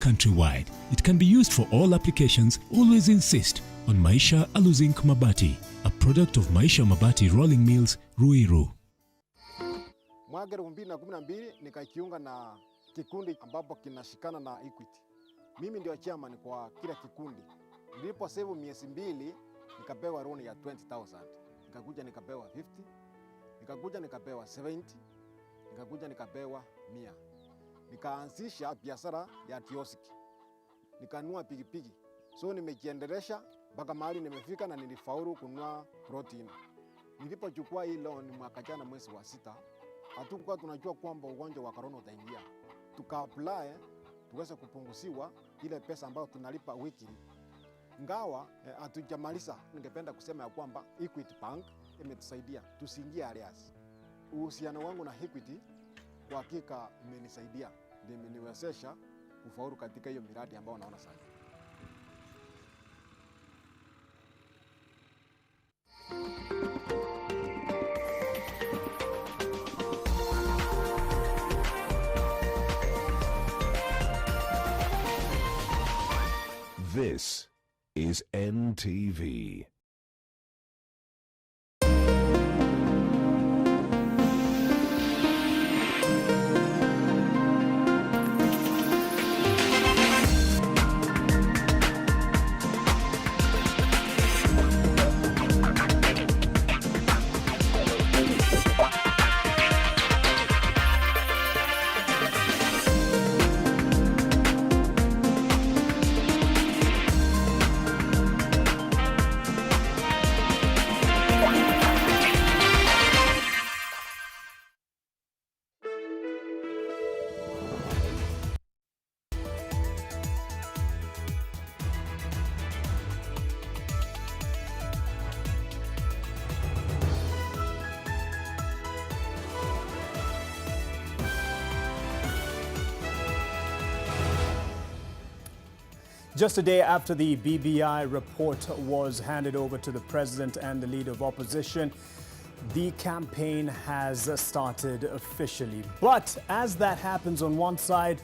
countrywide. It can be used for all applications. Always insist on Maisha Aluzink Mabati, a product of Maisha Mabati Rolling Mills, Ruiru. Mwaka 2012 nikajiunga na kikundi ambapo kinashikana na Equity. Mimi ndio chairman kwa kila kikundi. Nilipo save miezi 2 nikapewa loan ya 20,000. Nikakuja nikapewa 50, nikakuja nikapewa 70, nikakuja nikapewa 100. Nikaanzisha biashara ya kioski. Nikanunua pikipiki. So nimejiendelesha mpaka mahali nimefika na nilifaulu kununua protein. Nilipochukua hii loan mwaka jana mwezi wa 6, hatukuwa tunajua kwamba ugonjwa wa corona utaingia. Tuka-apply tuweze kupunguziwa ile pesa ambayo tunalipa wiki. Ngawa hatujamaliza, ningependa kusema ya kwamba Equity Bank imetusaidia tusiingie arrears. Uhusiano wangu na Equity kwa hakika imenisaidia, ndio imeniwezesha kufaulu katika hiyo miradi ambayo naona sasa. This is NTV. Just a day after the BBI report was handed over to the president and the leader of opposition, the campaign has started officially. But as that happens on one side,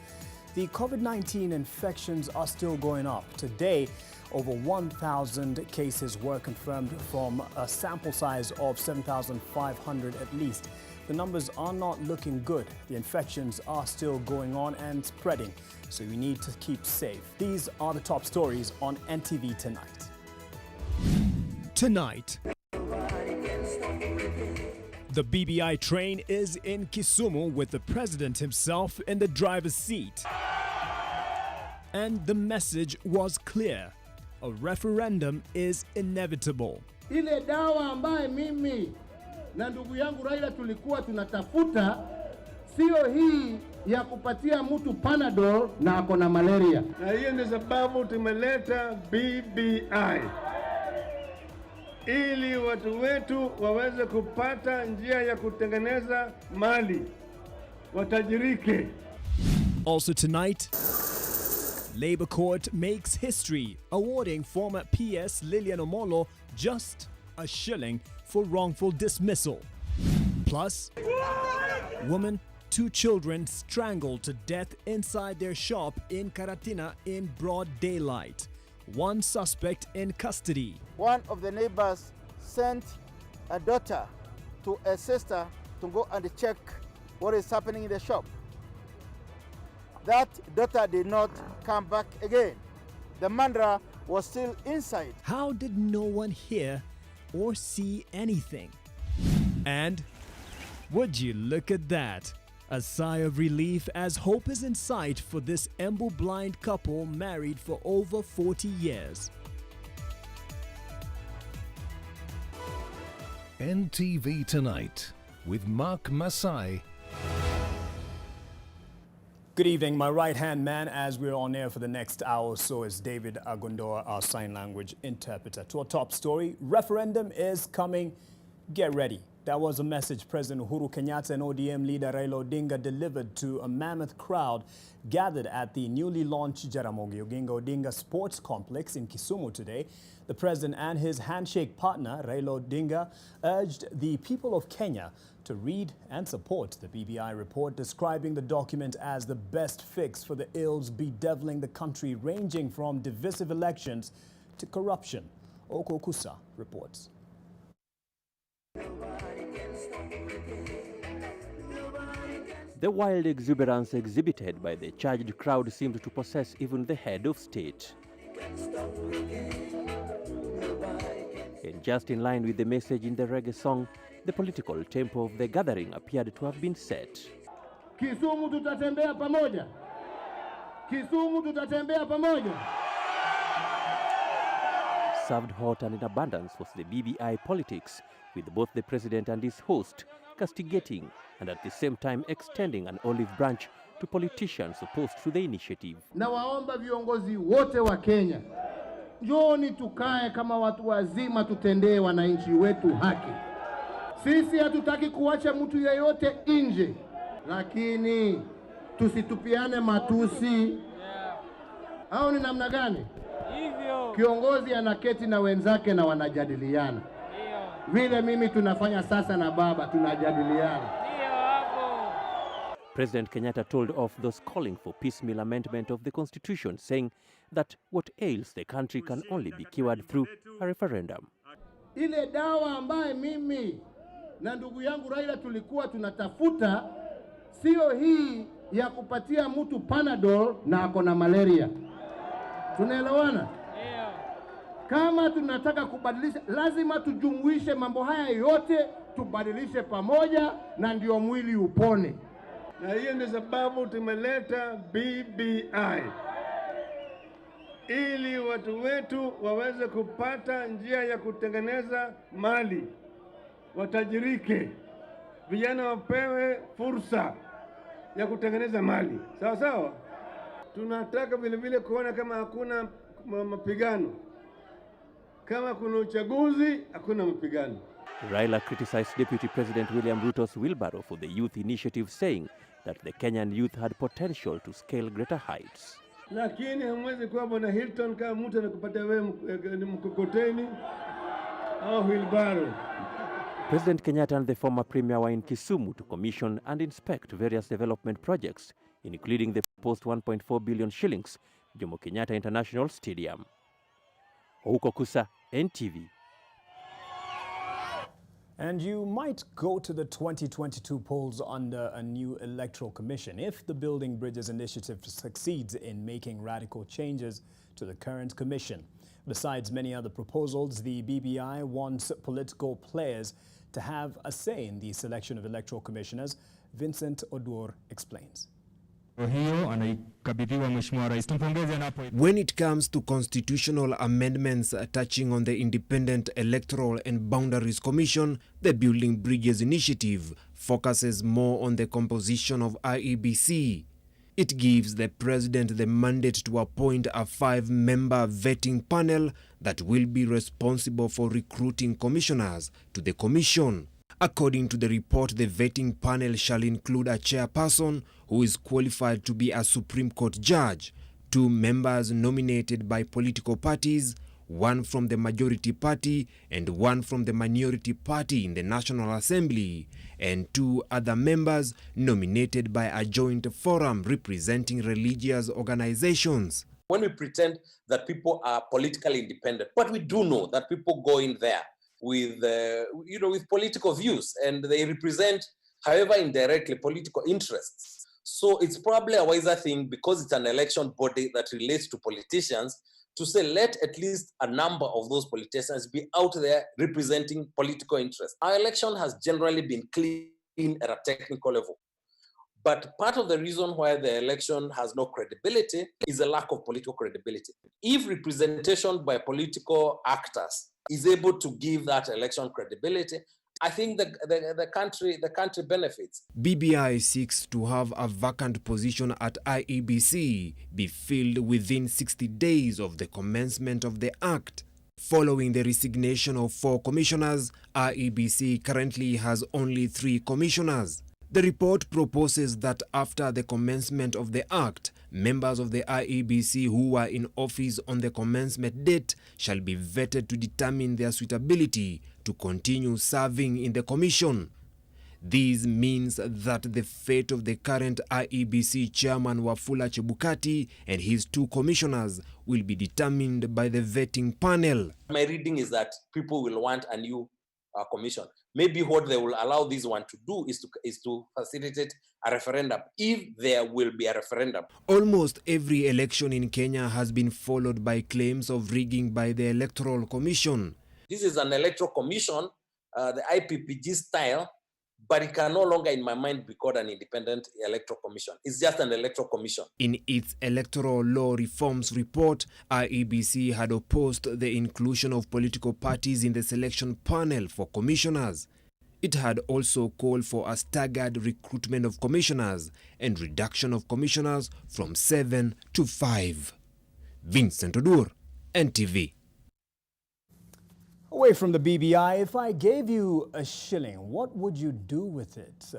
the COVID-19 infections are still going up. Today, over 1,000 cases were confirmed from a sample size of 7,500 at least. The numbers are not looking good. The infections are still going on and spreading, so we need to keep safe. These are the top stories on NTV tonight. Tonight, the BBI train is in Kisumu with the president himself in the driver's seat. And the message was clear. A referendum is inevitable. Ile dawa ambaye mimi na ndugu yangu Raila tulikuwa tunatafuta sio hii ya kupatia mtu Panadol na ako na malaria. Na hiyo ndio sababu tumeleta BBI. Ili watu wetu waweze kupata njia ya kutengeneza mali, watajirike. Also tonight, Labour Court makes history, awarding former PS Lilian Omolo just a shilling for wrongful dismissal. Plus, woman, 2 children strangled to death inside their shop in Karatina in broad daylight. 1 suspect in custody. One of the neighbors sent a daughter to a sister to go and check what is happening in the shop. That daughter did not come back again. The murderer was still inside. How did no one hear or see anything? And would you look at that? A sigh of relief as hope is in sight for this Embu-blind couple married for over 40 years. NTV Tonight with Mark Masai. Good evening. My right-hand man as we're on air for the next hour or so is David Agondora, our sign language interpreter. To our top story, referendum is coming. Get ready. That was a message President Uhuru Kenyatta and ODM leader Raila Odinga delivered to a mammoth crowd gathered at the newly launched Jaramogi Oginga Odinga Sports Complex in Kisumu today. The president and his handshake partner, Raila Odinga, urged the people of Kenya to read and support the BBI report, describing the document as the best fix for the ills bedeviling the country, ranging from divisive elections to corruption. Oko Kusa reports. The wild exuberance exhibited by the charged crowd seemed to possess even the head of state. And just in line with the message in the reggae song, the political tempo of the gathering appeared to have been set. Kisumu tutatembea pamoja. Kisumu tutatembea pamoja. Served hot and in abundance was the BBI politics, with both the president and his host castigating and at the same time extending an olive branch to politicians opposed to the initiative. Na waomba viongozi wote wa Kenya, njooni tukae kama watu wazima, tutendee wananchi wetu haki. Sisi hatutaki kuacha mtu yeyote nje, lakini tusitupiane matusi. Au ni namna gani? Hivyo kiongozi anaketi na wenzake na wanajadiliana. Vile mimi tunafanya sasa na baba, tunajadiliana. President Kenyatta told off those calling for piecemeal amendment of the constitution, saying that what ails the country can only be cured through a referendum. Ile dawa ambaye mimi na ndugu yangu Raila tulikuwa tunatafuta sio hii ya kupatia mtu Panadol na ako na malaria. Tunaelewana? Kama tunataka kubadilisha, lazima tujumuishe mambo haya yote, tubadilishe pamoja, na ndio mwili upone. Na hiyo ndio sababu tumeleta BBI, ili watu wetu waweze kupata njia ya kutengeneza mali, watajirike, vijana wapewe fursa ya kutengeneza mali. Sawa sawa. Tunataka vile vile kuona kama hakuna mapigano, kama kuna uchaguzi hakuna mapigano. Raila criticized Deputy President William Ruto's wheelbarrow for the youth initiative, saying that the Kenyan youth had potential to scale greater heights. Lakini hamwezi kuwa Bwana Hilton kama mtu anakupatia wewe mkokoteni au wheelbarrow. President Kenyatta and the former premier were in Kisumu to commission and inspect various development projects, including the proposed 1.4 billion shillings Jomo Kenyatta International Stadium. Ouko Kusa, NTV. And you might go to the 2022 polls under a new electoral commission if the Building Bridges initiative succeeds in making radical changes to the current commission. Besides many other proposals, the BBI wants political players to have a say in the selection of electoral commissioners. Vincent Odur explains. When it comes to constitutional amendments touching on the Independent Electoral and Boundaries Commission, the Building Bridges initiative focuses more on the composition of IEBC. It gives the president the mandate to appoint a 5-member vetting panel that will be responsible for recruiting commissioners to the commission. According to the report, the vetting panel shall include a chairperson who is qualified to be a Supreme Court judge, 2 members nominated by political parties, 1 from the majority party and 1 from the minority party in the National Assembly, and 2 other members nominated by a joint forum representing religious organizations. When we pretend that people are politically independent, but we do know that people go in there with, with political views, and they represent, however indirectly, political interests. So it's probably a wiser thing, because it's an election body that relates to politicians, to say let at least a number of those politicians be out there representing political interests. Our election has generally been clean at a technical level. But part of the reason why the election has no credibility is a lack of political credibility. If representation by political actors is able to give that election credibility, I think the country benefits. BBI seeks to have a vacant position at IEBC be filled within 60 days of the commencement of the act. Following the resignation of 4 commissioners, IEBC currently has only 3 commissioners. The report proposes that after the commencement of the Act, members of the IEBC who were in office on the commencement date shall be vetted to determine their suitability to continue serving in the Commission. This means that the fate of the current IEBC chairman Wafula Chebukati and his 2 commissioners will be determined by the vetting panel. My reading is that people will want a new commission. Maybe what they will allow this one to do is to facilitate a referendum, if there will be a referendum. Almost every election in Kenya has been followed by claims of rigging by the Electoral Commission. This is an electoral commission, the IPPG style, but it can no longer, in my mind, be called an independent electoral commission. It's just an electoral commission. In its electoral law reforms report, IEBC had opposed the inclusion of political parties in the selection panel for commissioners. It had also called for a staggered recruitment of commissioners and reduction of commissioners from 7 to 5. Vincent Odur, NTV. Away from the BBI, if I gave you a shilling, what would you do with it?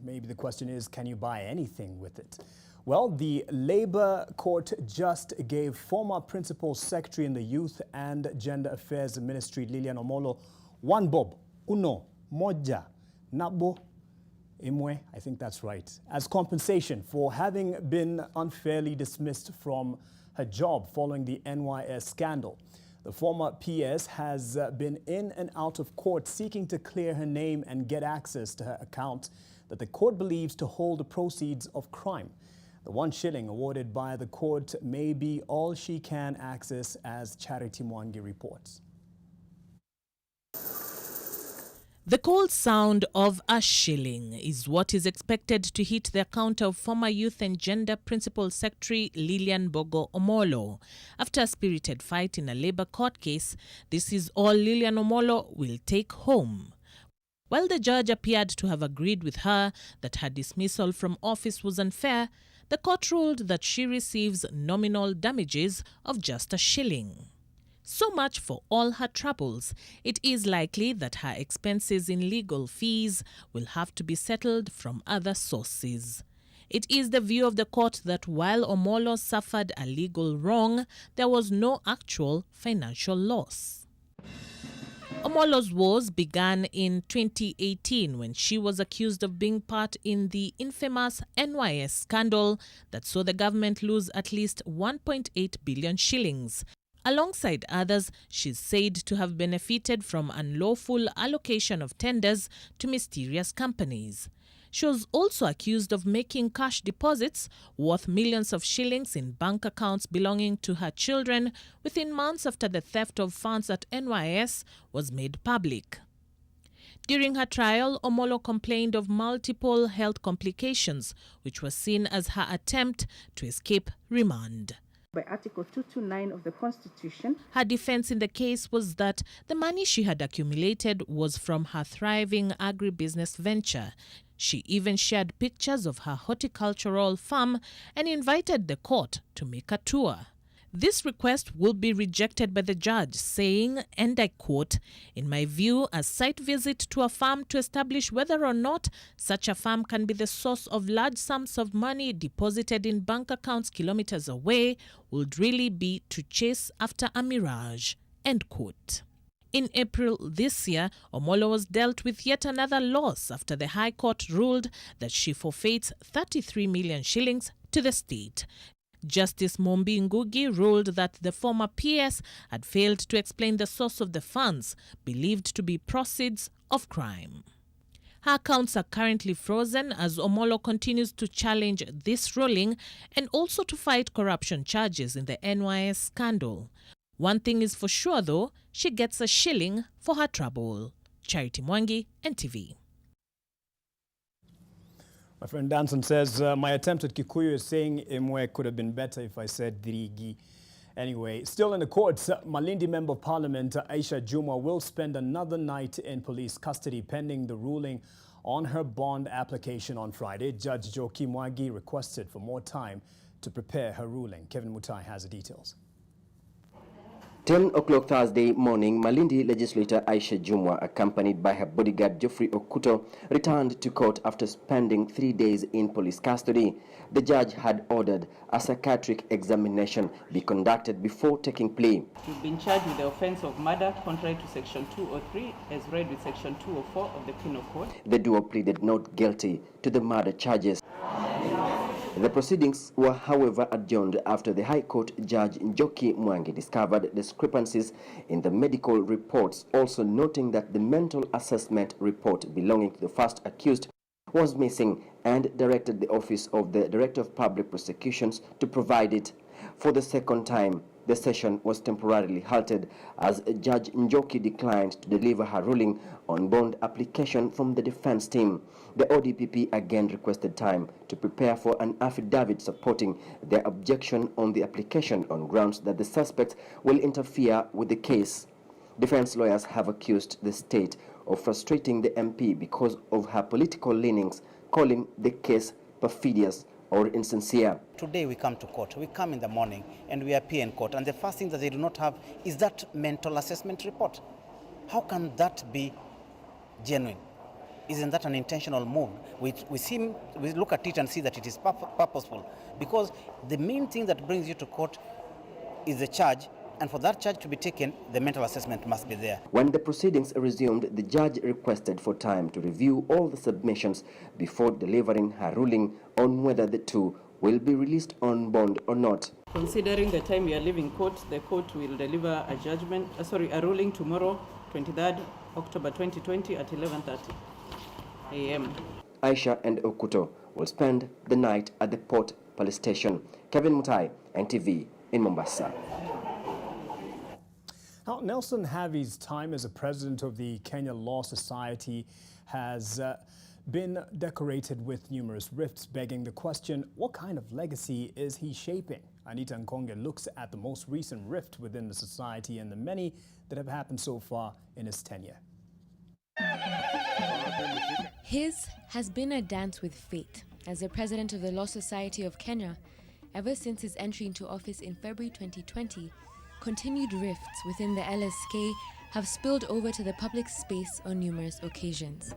Maybe the question is, can you buy anything with it? Well, the Labour Court just gave former Principal Secretary in the Youth and Gender Affairs Ministry, Lilian Omolo, 1 bob, uno, moja, nabo, imwe, I think that's right, as compensation for having been unfairly dismissed from her job following the NYS scandal. The former PS has been in and out of court seeking to clear her name and get access to her account that the court believes to hold the proceeds of crime. The 1 shilling awarded by the court may be all she can access, as Charity Mwangi reports. The cold sound of a shilling is what is expected to hit the account of former Youth and Gender Principal Secretary Lilian Bogo Omolo. After a spirited fight in a Labour court case, this is all Lilian Omolo will take home. While the judge appeared to have agreed with her that her dismissal from office was unfair, the court ruled that she receives nominal damages of just a shilling. So much for all her troubles. It is likely that her expenses in legal fees will have to be settled from other sources. It is the view of the court that while Omolo suffered a legal wrong, there was no actual financial loss. Omolo's woes began in 2018 when she was accused of being part in the infamous NYS scandal that saw the government lose at least 1.8 billion shillings. Alongside others, she's said to have benefited from unlawful allocation of tenders to mysterious companies. She was also accused of making cash deposits worth millions of shillings in bank accounts belonging to her children within months after the theft of funds at NYS was made public. During her trial, Omolo complained of multiple health complications, which was seen as her attempt to escape remand. By Article 229 of the Constitution. Her defense in the case was that the money she had accumulated was from her thriving agribusiness venture. She even shared pictures of her horticultural farm and invited the court to make a tour. This request will be rejected by the judge, saying, and I quote, "In my view, a site visit to a farm to establish whether or not such a farm can be the source of large sums of money deposited in bank accounts kilometers away would really be to chase after a mirage." End quote. In April this year, Omolo was dealt with yet another loss after the High Court ruled that she forfeits 33 million shillings to the state. Justice Mombi Ngugi ruled that the former PS had failed to explain the source of the funds, believed to be proceeds of crime. Her accounts are currently frozen as Omolo continues to challenge this ruling and also to fight corruption charges in the NYS scandal. One thing is for sure, though, she gets a shilling for her trouble. Charity Mwangi, NTV. My friend Danson says, my attempt at Kikuyu is saying Imwe could have been better if I said Dirigi. Anyway, still in the courts, Malindi Member of Parliament Aisha Juma will spend another night in police custody pending the ruling on her bond application on Friday. Judge Joki Mwagi requested for more time to prepare her ruling. Kevin Mutai has the details. 10 o'clock Thursday morning, Malindi legislator Aisha Jumwa, accompanied by her bodyguard Geoffrey Okuto, returned to court after spending 3 days in police custody. The judge had ordered a psychiatric examination be conducted before taking plea. You've been charged with the offense of murder contrary to Section 203 as read with Section 204 of the Penal Code. The duo pleaded not guilty to the murder charges. The proceedings were, however, adjourned after the High Court Judge Njoki Mwangi discovered discrepancies in the medical reports, also noting that the mental assessment report belonging to the first accused was missing, and directed the Office of the Director of Public Prosecutions to provide it. For the second time, the session was temporarily halted as Judge Njoki declined to deliver her ruling on bond application from the defense team. The ODPP again requested time to prepare for an affidavit supporting their objection on the application on grounds that the suspect will interfere with the case. Defense lawyers have accused the state of frustrating the MP because of her political leanings, calling the case perfidious or insincere. Today we come to court. We come in the morning and we appear in court, and the first thing that they do not have is that mental assessment report. How can that be genuine? Isn't that an intentional move? We look at it and see that it is purposeful, because the main thing that brings you to court is the charge, and for that charge to be taken, the mental assessment must be there. When the proceedings resumed, the judge requested for time to review all the submissions before delivering her ruling on whether the two will be released on bond or not. Considering the time we are leaving court, the court will deliver a ruling tomorrow, 23rd October 2020 at 11:30 a.m. Aisha and Okuto will spend the night at the Port Police Station. Kevin Mutai, NTV in Mombasa. Now, Nelson Havi's time as a president of the Kenya Law Society has been decorated with numerous rifts, begging the question, what kind of legacy is he shaping? Anita Nkonge looks at the most recent rift within the society and the many that have happened so far in his tenure. His has been a dance with fate. As the president of the Law Society of Kenya, ever since his entry into office in February 2020, continued rifts within the LSK have spilled over to the public space on numerous occasions.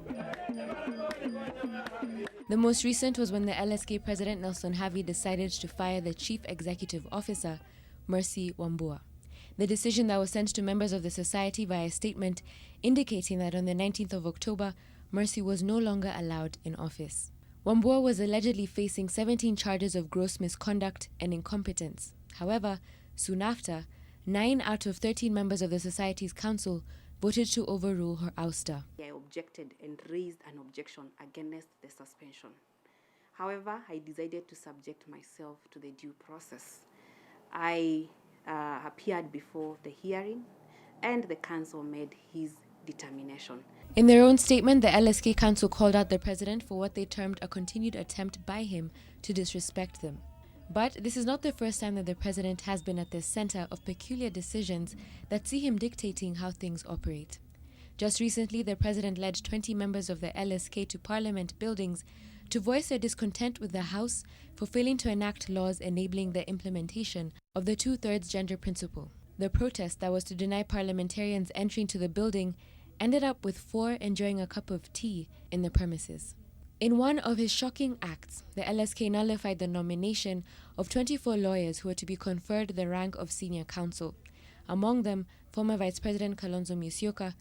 The most recent was when the LSK president Nelson Havi decided to fire the chief executive officer, Mercy Wambua. The decision that was sent to members of the society via a statement indicating that on the 19th of October, Mercy was no longer allowed in office. Wambua was allegedly facing 17 charges of gross misconduct and incompetence. However, soon after, 9 out of 13 members of the Society's council voted to overrule her ouster. I objected and raised an objection against the suspension. However, I decided to subject myself to the due process. I appeared before the hearing, and the council made his determination. In their own statement, the LSK council called out the president for what they termed a continued attempt by him to disrespect them. But this is not the first time that the president has been at the center of peculiar decisions that see him dictating how things operate. Just recently, the president led 20 members of the LSK to parliament buildings to voice their discontent with the House for failing to enact laws enabling the implementation of the 2/3 gender principle. The protest that was to deny parliamentarians entry into the building ended up with 4 enjoying a cup of tea in the premises. In one of his shocking acts, the LSK nullified the nomination of 24 lawyers who were to be conferred the rank of senior counsel, among them former Vice President Kalonzo Musyoka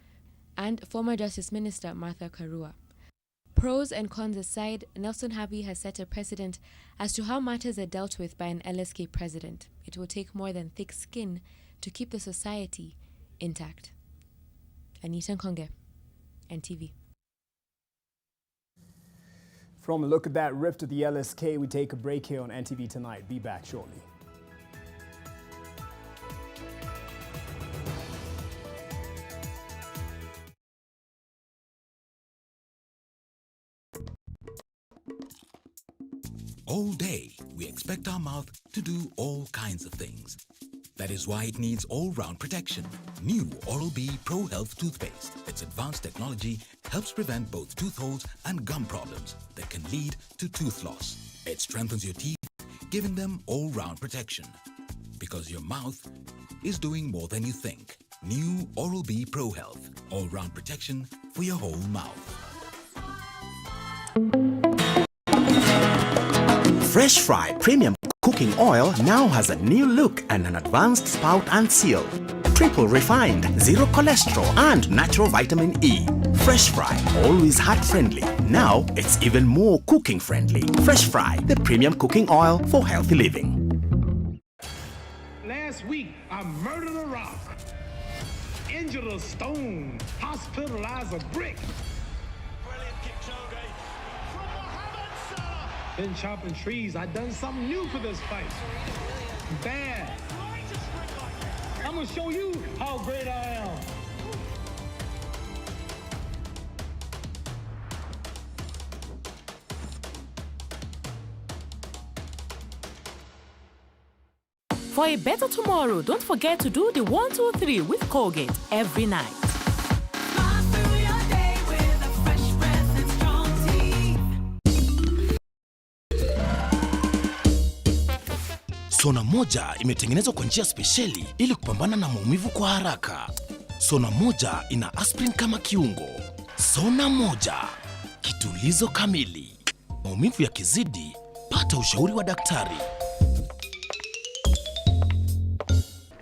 and former Justice Minister Martha Karua. Pros and cons aside, Nelson Havi has set a precedent as to how matters are dealt with by an LSK president. It will take more than thick skin to keep the society intact. Anita Nkonge, NTV. From a look at that rift at the LSK, we take a break here on NTV Tonight. Be back shortly. All day, we expect our mouth to do all kinds of things. That is why it needs all-round protection. New Oral-B Pro Health Toothpaste. Its advanced technology helps prevent both tooth holes and gum problems that can lead to tooth loss. It strengthens your teeth, giving them all-round protection. because your mouth is doing more than you think. New Oral-B Pro Health, all-round protection for your whole mouth. Fresh Fry Premium Cooking Oil now has a new look and an advanced spout and seal. Triple refined, zero cholesterol and natural vitamin E. Fresh Fry, always heart friendly. Now it's even more cooking friendly. Fresh Fry, the premium cooking oil for healthy living. Last week, I murdered a rock, injured a stone, hospitalized a brick. Been chopping trees. I done something new for this fight. Bad. I'm gonna show you how great I am. For a better tomorrow, don't forget to do the 1, 2, 3 with Colgate every night. Sona moja imetengenezwa kwa njia spesheli ili kupambana na maumivu kwa haraka. Sona moja ina aspirin kama kiungo. Sona moja, kitulizo kamili. Maumivu yakizidi, pata ushauri wa daktari.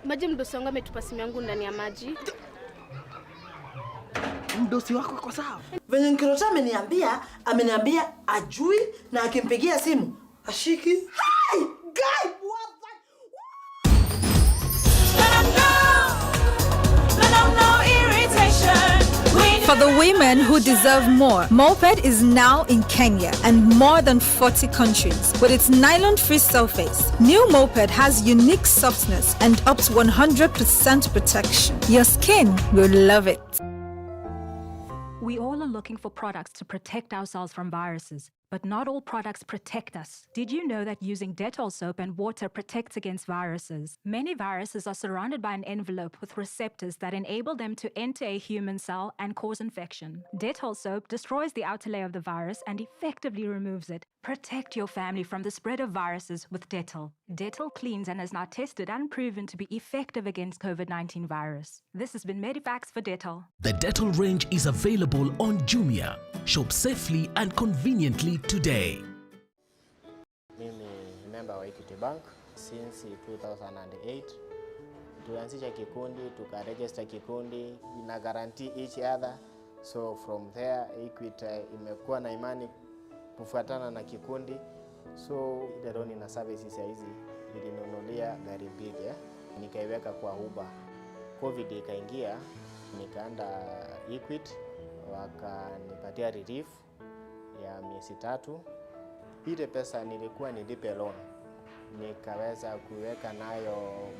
Maji, mdosi wangu ametupa simu yangu ndani ya maji. Mdosi wako kwa sawa? Venye Nkirota ameniambia ajui na akimpigia simu ashiki. Hi, guy! For the women who deserve more, Moped is now in Kenya and more than 40 countries. With its nylon-free surface, new Moped has unique softness and up to 100% protection. Your skin will love it. We all are looking for products to protect ourselves from viruses, but not all products protect us. Did you know that using Dettol soap and water protects against viruses? Many viruses are surrounded by an envelope with receptors that enable them to enter a human cell and cause infection. Dettol soap destroys the outer layer of the virus and effectively removes it. Protect your family from the spread of viruses with Dettol. Dettol cleans and is now tested and proven to be effective against COVID-19 virus. This has been Medivax for Dettol. The Dettol range is available on Jumia. Shop safely and conveniently today. Mimi ni member wa Equity Bank since 2008. Tulianzisha kikundi, tukaregister kikundi, ina guarantee each other. So from there Equity imekuwa na imani kufuatana na kikundi. So ile loan na services hizi nilinunulia gari big, nikaiweka kwa Uber. COVID ikaingia, nikaenda Equity wakanipatia relief ya miezi 3. Ile pesa nilikuwa nilipe loan, nikaweza kuweka nayo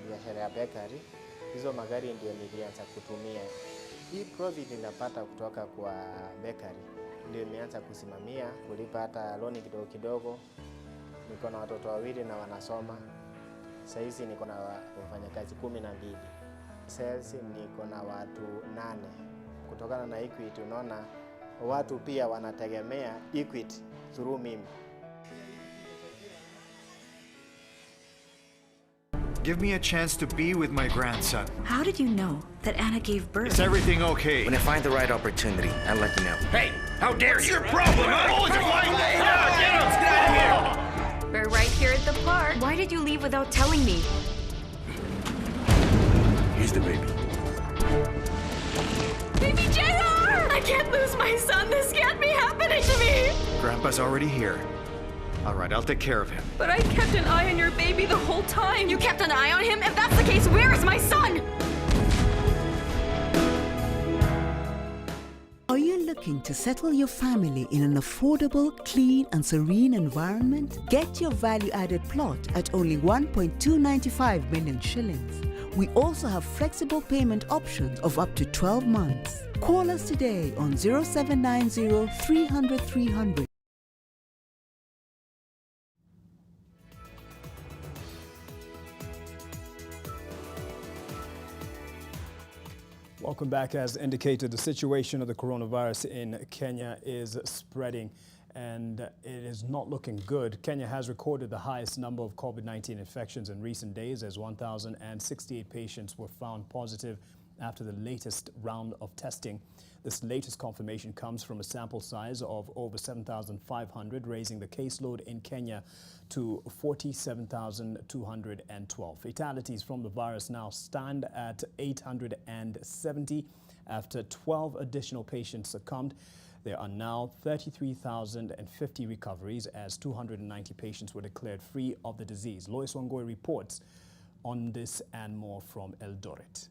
biashara ya bakery. Hizo magari ndio nilianza kutumia. Hii profit ninapata kutoka kwa bakery ndio nimeanza kusimamia, kulipa hata loan kidogo kidogo. Niko na watoto wawili na wanasoma. Sasa hizi niko na wafanyakazi 12. Sales niko na watu 8. Kutokana na Equity, unaona watu pia wanategemea Equity through mimi. Give me a chance to be with my grandson. How did you know that Anna gave birth? Is everything okay? When I find the right opportunity, I'll let you know. Hey, how dare you? What's your problem? We're right here at the park. Why did you leave without telling me? Here's the baby. Baby JR! I can't lose my son. This can't be happening to me. Grandpa's already here. All right, I'll take care of him. But I kept an eye on your baby the whole time. You kept an eye on him? If that's the case, where is my son? Are you looking to settle your family in an affordable, clean and serene environment? Get your value-added plot at only 1.295 million shillings. We also have flexible payment options of up to 12 months. Call us today on 0790 300 300. Welcome back. As indicated, the situation of the coronavirus in Kenya is spreading, and it is not looking good. Kenya has recorded the highest number of COVID-19 infections in recent days, as 1,068 patients were found positive after the latest round of testing. This latest confirmation comes from a sample size of over 7,500, raising the caseload in Kenya to 47,212. Fatalities from the virus now stand at 870 after 12 additional patients succumbed. There are now 33,050 recoveries as 290 patients were declared free of the disease. Lois Wangoi reports on this and more from Eldoret.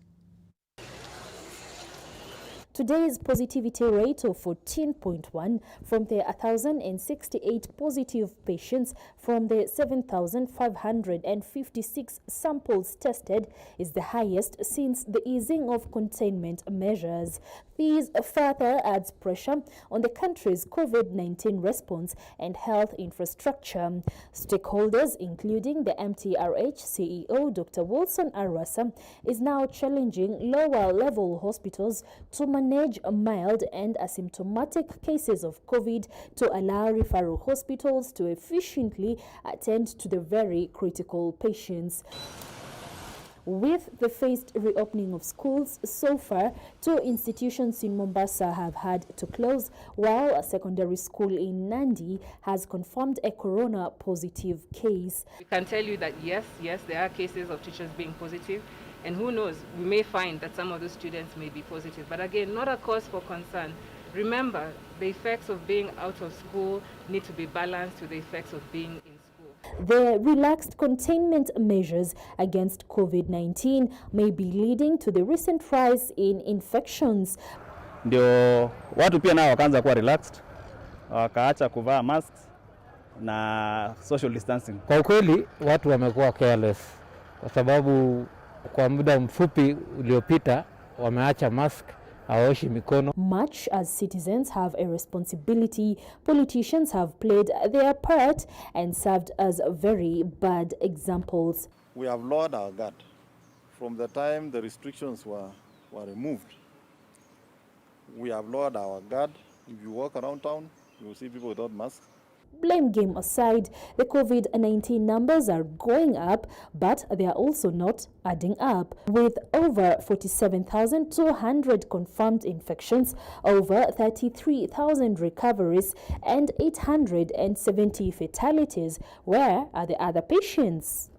Today's positivity rate of 14.1 from the 1,068 positive patients from the 7,556 samples tested is the highest since the easing of containment measures. This further adds pressure on the country's COVID-19 response and health infrastructure. Stakeholders, including the MTRH CEO Dr. Wilson Arasa, is now challenging lower-level hospitals to manage mild and asymptomatic cases of COVID to allow referral hospitals to efficiently attend to the very critical patients. With the phased reopening of schools, so far, 2 institutions in Mombasa have had to close, while a secondary school in Nandi has confirmed a corona positive case. We can tell you that yes, there are cases of teachers being positive, and who knows, we may find that some of the students may be positive. But again, not a cause for concern. Remember, the effects of being out of school need to be balanced with the effects of being in school. The relaxed containment measures against COVID-19 may be leading to the recent rise in infections. Ndio watu pia nao wakaanza kuwa relaxed, wakaacha kuvaa masks na social distancing. Kwa ukweli watu wamekuwa careless kwa sababu kwa muda mfupi uliopita wameacha mask, hawaoshi mikono. Much as citizens have a responsibility, politicians have played their part and served as very bad examples. We have lowered our guard. From the time the restrictions were removed, we have lowered our guard. If you walk around town, you will see people without masks. Blame game aside, the COVID-19 numbers are going up, but they are also not adding up. With over 47,200 confirmed infections, over 33,000 recoveries, and 870 fatalities, where are the other patients?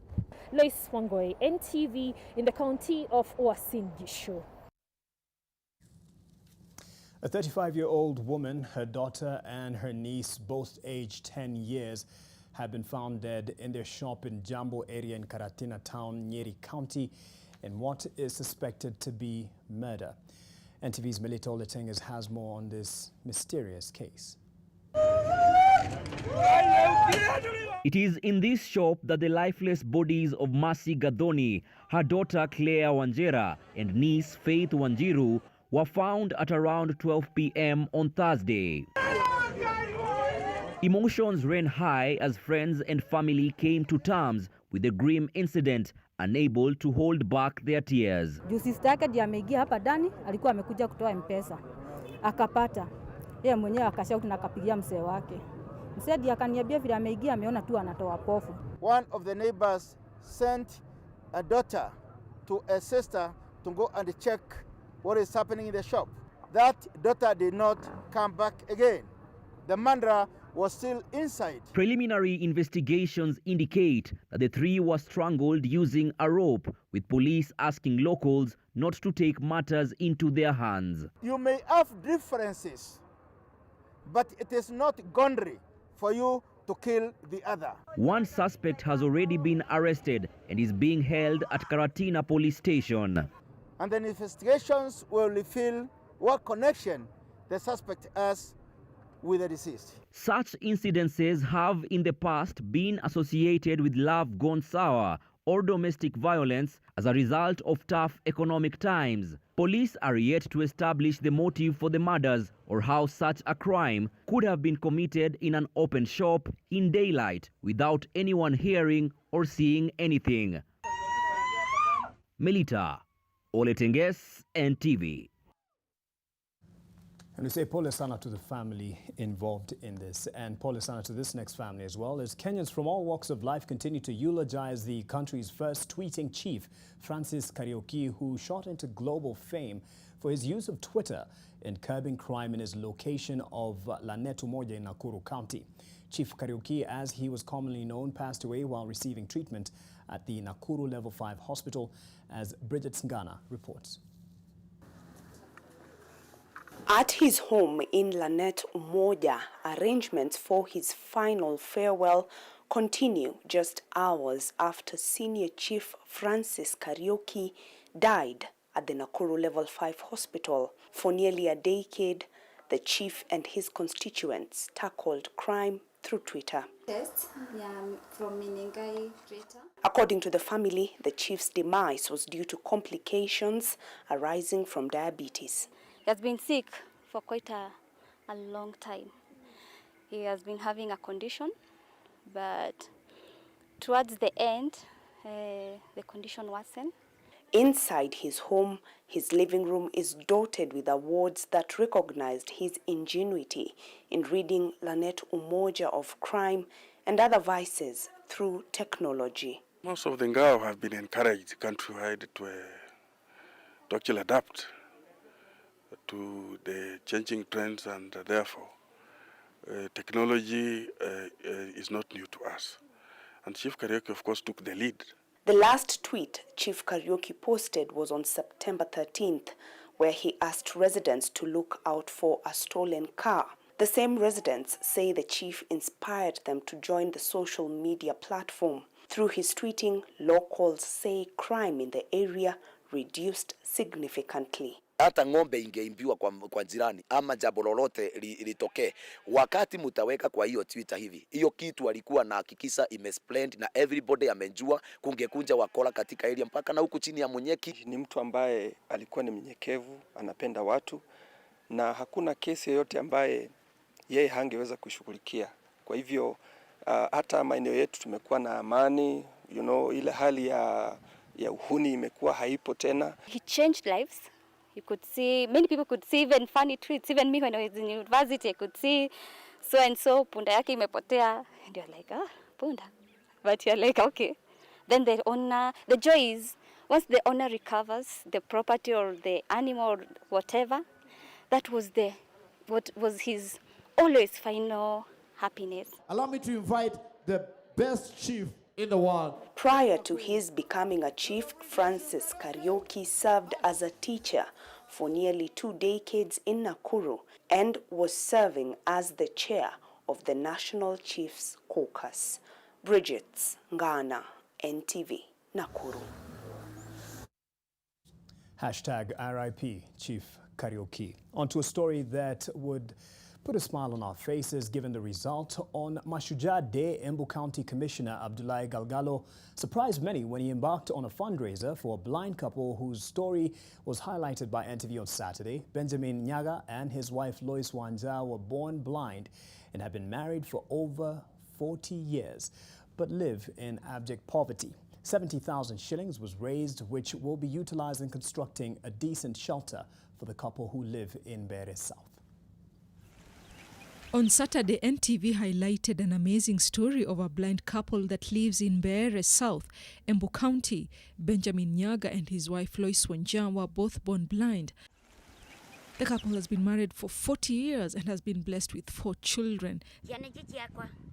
Lois Wangoi, NTV, in the county of Uasin Gishu. A 35-year-old woman, her daughter and her niece, both aged 10 years, have been found dead in their shop in Jambo area in Karatina town, Nyeri County, in what is suspected to be murder. NTV's Melita Oletenges has more on this mysterious case. It is in this shop that the lifeless bodies of Mercy Gadhoni, her daughter Claire Wanjera, and niece Faith Wanjiru were found at around 12 p.m. on Thursday. Emotions ran high as friends and family came to terms with the grim incident, unable to hold back their tears. Juu sister yake ndiye ameingia hapa ndani, alikuwa amekuja kutoa M-Pesa. Akapata. Yeye mwenyewe akashauti na akapigia mzee wake. Mzee ndiye akaniambia vile ameingia ameona tu anatoa pofu. One of the neighbors sent a daughter to a sister to go and check what is happening in the shop. That daughter did not come back again. The murderer was still inside. Preliminary investigations indicate that the three were strangled using a rope, with police asking locals not to take matters into their hands. You may have differences, but it is not gunnery for you to kill the other. One suspect has already been arrested and is being held at Karatina police station. And the investigations will reveal what connection the suspect has with the deceased. Such incidences have in the past been associated with love gone sour or domestic violence as a result of tough economic times. Police are yet to establish the motive for the murders or how such a crime could have been committed in an open shop in daylight without anyone hearing or seeing anything. Melita Oletenges, NTV. And we say pole sana to the family involved in this, and pole sana to this next family as well, as Kenyans from all walks of life continue to eulogize the country's first tweeting chief, Francis Kariuki, who shot into global fame for his use of Twitter in curbing crime in his location of Lanet Umoja in Nakuru County. Chief Kariuki, as he was commonly known, passed away while receiving treatment at the Nakuru Level 5 hospital, as Bridget Sngana reports. At his home in Lanet Umoja, arrangements for his final farewell continue just hours after Senior Chief Francis Kariuki died at the Nakuru Level 5 hospital. For nearly a decade, the chief and his constituents tackled crime through Twitter. According to the family, the chief's demise was due to complications arising from diabetes. He has been sick for quite a long time. He has been having a condition, but towards the end, the condition worsened. Inside his home, his living room is dotted with awards that recognized his ingenuity in ridding Lanet Umoja of crime and other vices through technology. Most of the Ngao have been encouraged countrywide to actually adapt to the changing trends, and therefore technology is not new to us. And Chief Kariuki, of course, took the lead. The last tweet Chief Kariuki posted was on September 13th, where he asked residents to look out for a stolen car. The same residents say the chief inspired them to join the social media platform. Through his tweeting, locals say crime in the area reduced significantly. Hata ng'ombe ingeimbiwa kwa jirani ama jambo lolote litokee, wakati mutaweka kwa hiyo Twitter hivi, hiyo kitu alikuwa na hakikisha imesplend na everybody amejua, kungekunja wakola katika area mpaka na huku chini ya Munyeki. Ni mtu ambaye alikuwa ni mnyenyekevu, anapenda watu, na hakuna kesi yoyote ambaye yeye hangeweza kushughulikia. Kwa hivyo hata maeneo yetu tumekuwa na amani, ile hali ya uhuni imekuwa haipo tena. He changed lives. You could see, many people could see even funny tweets. Even me when I was in university, I could see so and so, punda yake imepotea. And you're like, punda. But you're like, okay. Then the owner, the joy is, once the owner recovers the property or the animal or whatever, that was what was his always final happiness. Allow me to invite the best chief in the world. Prior to his becoming a chief, Francis Kariuki served as a teacher for nearly 2 decades in Nakuru and was serving as the chair of the National Chiefs Caucus. Bridget Ngana, NTV, Nakuru. Hashtag RIP Chief Kariuki. On to a story that would put a smile on our faces given the result. On Mashujaa Day, Embu County Commissioner Abdullahi Galgalo surprised many when he embarked on a fundraiser for a blind couple whose story was highlighted by NTV on Saturday. Benjamin Nyaga and his wife Lois Wanja were born blind and have been married for over 40 years, but live in abject poverty. 70,000 shillings was raised, which will be utilized in constructing a decent shelter for the couple who live in Mbeere South. On Saturday, NTV highlighted an amazing story of a blind couple that lives in Mbeere South, Embu County. Benjamin Nyaga and his wife Lois Wanja were both born blind. The couple has been married for 40 years and has been blessed with 4 children.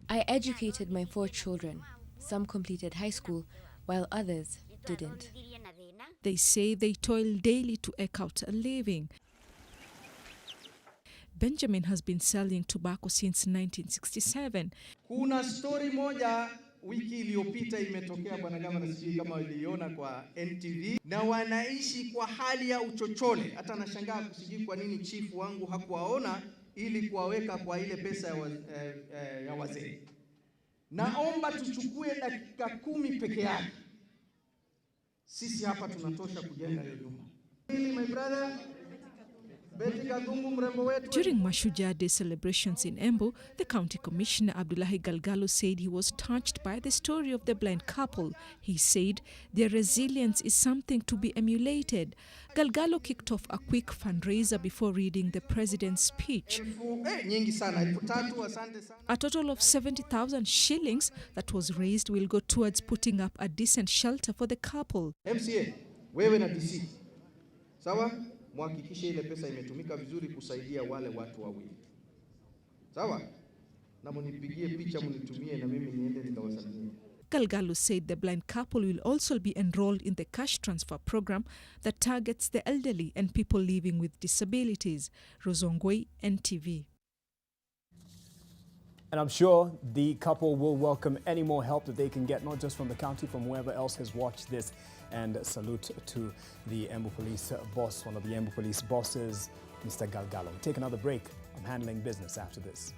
I educated my 4 children. Some completed high school, while others didn't. They say they toil daily to eke out a living. Benjamin has been selling tobacco since 1967. Kuna story moja wiki iliyopita imetokea bwana gavana, sijui kama uliona kwa NTV, na wanaishi kwa hali ya uchochole. Hata nashangaa kusijui kwa nini chief wangu hakuwaona ili kuwaweka kwa ile pesa ya wazee. Naomba tuchukue dakika 10 peke yake. Sisi hapa tunatosha kujenga hiyo nyumba. My brother, During Mashujaa Day celebrations in Embu, the County Commissioner Abdullahi Galgalo said he was touched by the story of the blind couple. He said their resilience is something to be emulated. Galgalo kicked off a quick fundraiser before reading the president's speech. A total of 70,000 shillings that was raised will go towards putting up a decent shelter for the couple. MCA, wewe na DC. Sawa? Muhakikishe ile pesa imetumika vizuri kusaidia wale watu wawili. Sawa? Na munipigie picha munitumie na mimi niende nikawasalimie. Galgalo said the blind couple will also be enrolled in the cash transfer program that targets the elderly and people living with disabilities. Rozongwe, NTV. And I'm sure the couple will welcome any more help that they can get, not just from the county, from whoever else has watched this. And salute to the Embu Police boss, one of the Embu Police bosses, Mr. Galgalo. We'll take another break. I'm handling business after this.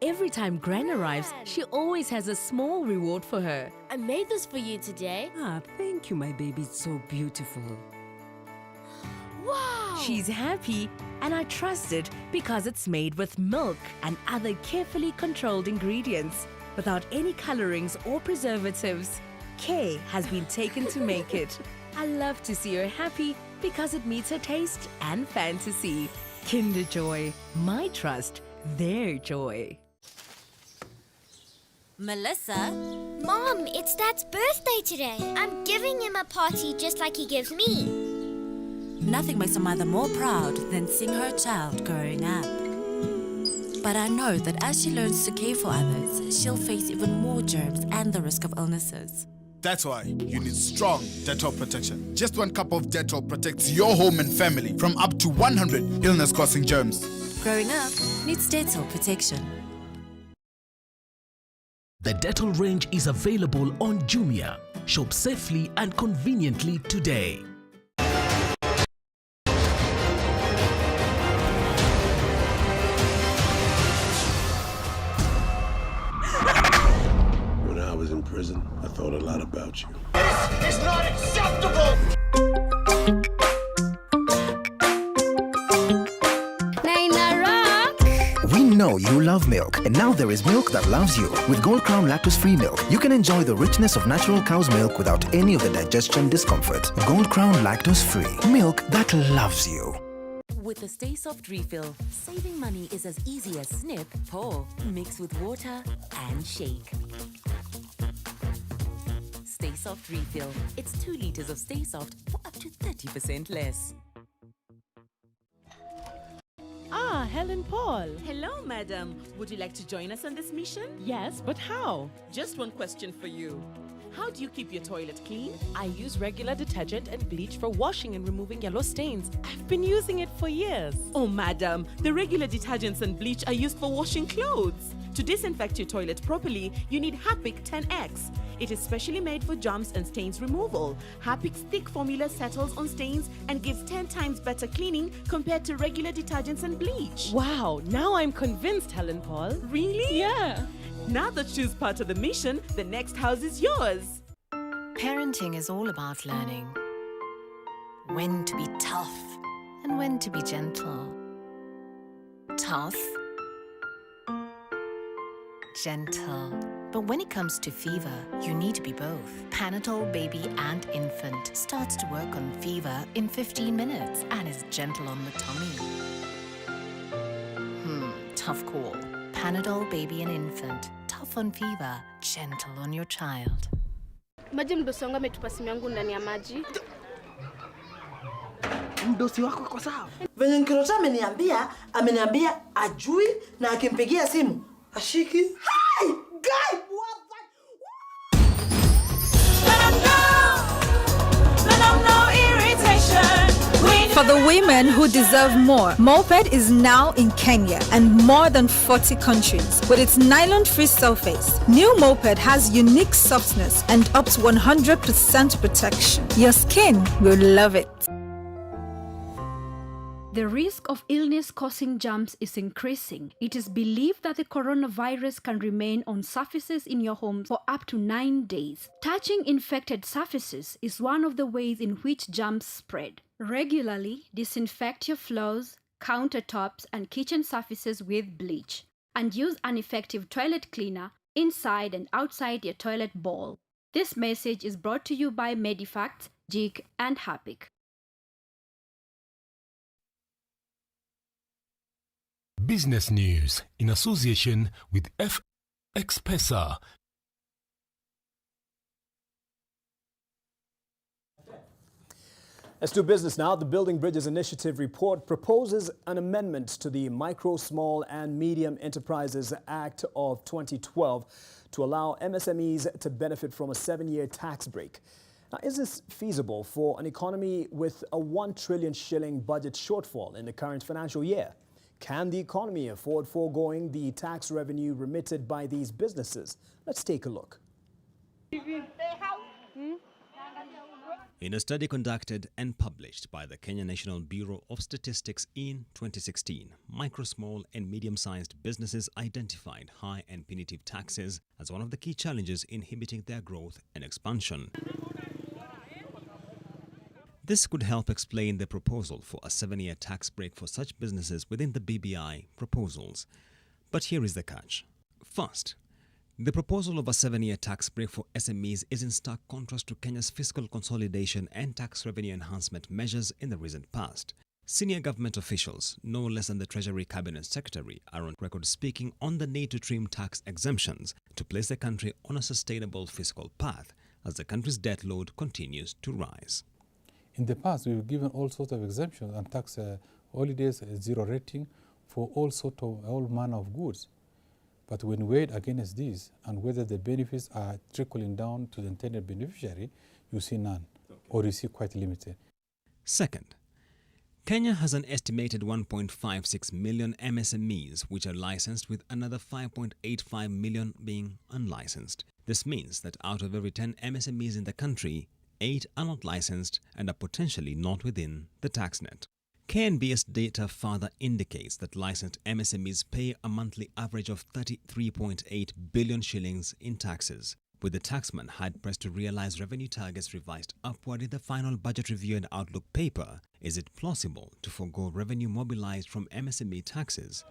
Every time Gran arrives, she always has a small reward for her. I made this for you today. Ah, thank you, my baby. It's so beautiful. Wow! She's happy, and I trust it because it's made with milk and other carefully controlled ingredients without any colorings or preservatives. Care has been taken to make it. I love to see her happy because it meets her taste and fantasy. Kinder Joy, my trust, their joy. Melissa? Mom, it's Dad's birthday today. I'm giving him a party just like he gives me. Nothing makes a mother more proud than seeing her child growing up. But I know that as she learns to care for others, she'll face even more germs and the risk of illnesses. That's why you need strong Dettol protection. Just 1 cup of Dettol protects your home and family from up to 100 illness-causing germs. Growing up needs Dettol protection. The Dettol range is available on Jumia. Shop safely and conveniently today. When I was in prison, I thought a lot about you. This is not acceptable! We know you love milk, and now there is milk that loves you. With Gold Crown lactose-free milk, you can enjoy the richness of natural cow's milk without any of the digestion discomfort. Gold Crown lactose-free, milk that loves you. With the Stay Soft refill, saving money is as easy as snip, pour, mix with water, and shake. Stay Soft refill. It's 2 liters of Stay Soft for up to 30% less. Ah, Helen Paul. Hello, madam. Would you like to join us on this mission? Yes, but how? Just one question for you. How do you keep your toilet clean? I use regular detergent and bleach for washing and removing yellow stains. I've been using it for years. Oh, madam, the regular detergents and bleach are used for washing clothes. To disinfect your toilet properly, you need Harpic 10X. It is specially made for germs and stains removal. Harpic's thick formula settles on stains and gives 10 times better cleaning compared to regular detergents and bleach. Wow, now I'm convinced, Helen Paul. Really? Yeah. Now that she's part of the mission, the next house is yours. Parenting is all about learning when to be tough and when to be gentle. Tough, gentle. But when it comes to fever, you need to be both. Panadol Baby and Infant starts to work on fever in 15 minutes and is gentle on the tummy. Tough call. Panadol Baby and Infant. Tough on fever, gentle on your child. Maji mdosi wangu ametupa simu yangu ndani ya maji. Mdosi wako kwa sawa. Venye Nkirota ameniambia ajui na akimpigia simu ashiki. Hi, guy, what For the women who deserve more, Moped is now in Kenya and more than 40 countries. With its nylon-free surface, new Moped has unique softness and up to 100% protection. Your skin will love it. The risk of illness-causing germs is increasing. It is believed that the coronavirus can remain on surfaces in your home for up to 9 days. Touching infected surfaces is one of the ways in which germs spread. Regularly disinfect your floors, countertops, and kitchen surfaces with bleach, and use an effective toilet cleaner inside and outside your toilet bowl. This message is brought to you by Medifacts, JIC, and HAPIC. Business news in association with F-Expressa. Let's do business now. The Building Bridges Initiative report proposes an amendment to the Micro, Small and Medium Enterprises Act of 2012 to allow MSMEs to benefit from a 7-year tax break. Now, is this feasible for an economy with a 1 trillion shilling budget shortfall in the current financial year? Can the economy afford foregoing the tax revenue remitted by these businesses? Let's take a look. In a study conducted and published by the Kenya National Bureau of Statistics in 2016, micro, small and medium-sized businesses identified high and punitive taxes as one of the key challenges inhibiting their growth and expansion. This could help explain the proposal for a 7-year tax break for such businesses within the BBI proposals. But here is the catch. First, the proposal of a 7-year tax break for SMEs is in stark contrast to Kenya's fiscal consolidation and tax revenue enhancement measures in the recent past. Senior government officials, no less than the Treasury Cabinet Secretary, are on record speaking on the need to trim tax exemptions to place the country on a sustainable fiscal path as the country's debt load continues to rise. In the past, we've given all sorts of exemptions and tax holidays, zero rating for all manner of goods. But when weighed against this and whether the benefits are trickling down to the intended beneficiary, you see none, or you see quite limited. Second, Kenya has an estimated 1.56 million MSMEs which are licensed, with another 5.85 million being unlicensed. This means that out of every 10 MSMEs in the country, 8 are not licensed and are potentially not within the tax net. KNBS data further indicates that licensed MSMEs pay a monthly average of 33.8 billion shillings in taxes. With the taxman hard-pressed to realize revenue targets revised upward in the final budget review and outlook paper, is it plausible to forego revenue mobilized from MSME taxes?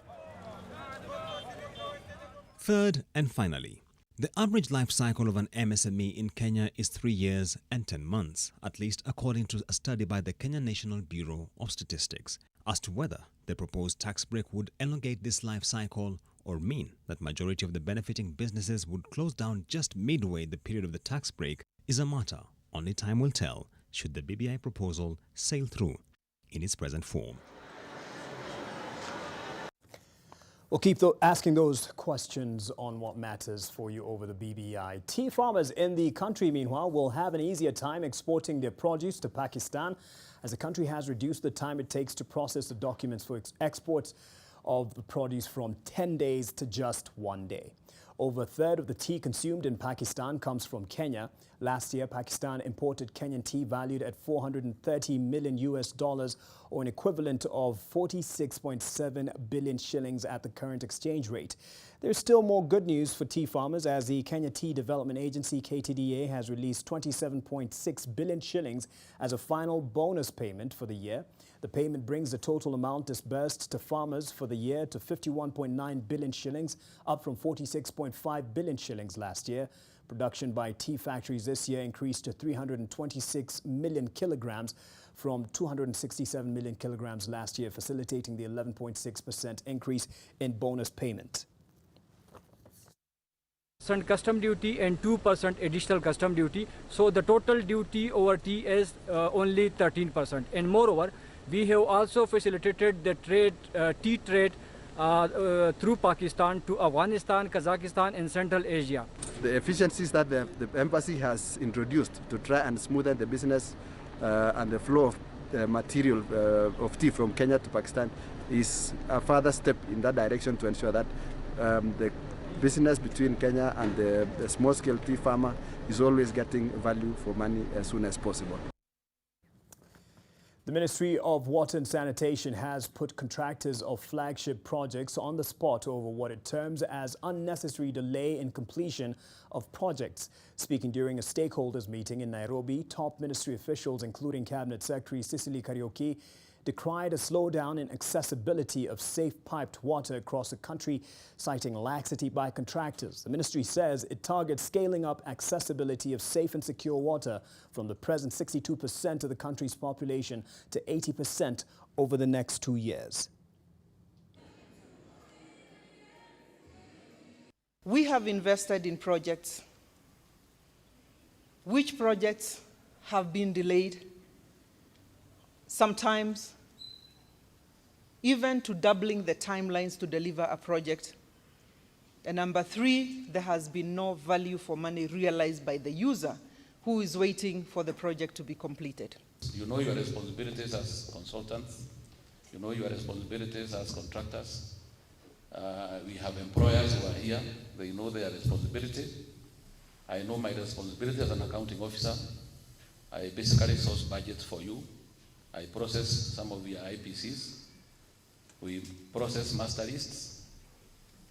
Third and finally, the average life cycle of an MSME in Kenya is 3 years and 10 months, at least according to a study by the Kenya National Bureau of Statistics. As to whether the proposed tax break would elongate this life cycle or mean that majority of the benefiting businesses would close down just midway the period of the tax break is a matter only time will tell should the BBI proposal sail through in its present form. We'll keep asking those questions on what matters for you over the BBI. Tea farmers in the country, meanwhile, will have an easier time exporting their produce to Pakistan, as the country has reduced the time it takes to process the documents for exports of the produce from 10 days to just 1 day. Over a third of the tea consumed in Pakistan comes from Kenya. Last year, Pakistan imported Kenyan tea valued at $430 million or an equivalent of 46.7 billion shillings at the current exchange rate. There's still more good news for tea farmers, as the Kenya Tea Development Agency, KTDA, has released 27.6 billion shillings as a final bonus payment for the year. The payment brings the total amount disbursed to farmers for the year to 51.9 billion shillings, up from 46.5 billion shillings last year. Production by tea factories this year increased to 326 million kilograms from 267 million kilograms last year, facilitating the 11.6% increase in bonus payment. Custom duty and 2% additional custom duty. So the total duty over tea is only 13%. And moreover, we have also facilitated the trade, tea trade through Pakistan to Afghanistan, Kazakhstan and Central Asia. The efficiencies that the embassy has introduced to try and smoothen the business and the flow of material of tea from Kenya to Pakistan is a further step in that direction to ensure that the business between Kenya and the small-scale tea farmer is always getting value for money as soon as possible. The Ministry of Water and Sanitation has put contractors of flagship projects on the spot over what it terms as unnecessary delay in completion of projects. Speaking during a stakeholders meeting in Nairobi, top ministry officials, including Cabinet Secretary Cicely Kariuki, decried a slowdown in accessibility of safe piped water across the country, citing laxity by contractors. The ministry says it targets scaling up accessibility of safe and secure water from the present 62% of the country's population to 80% over the next 2 years. We have invested in projects. Which projects have been delayed? Sometimes even to doubling the timelines to deliver a project. And number 3, there has been no value for money realized by the user who is waiting for the project to be completed. You know your responsibilities as consultants. You know your responsibilities as contractors. We have employers who are here. They know their responsibility. I know my responsibility as an accounting officer. I basically source budgets for you. I process some of your IPCs. We process master lists.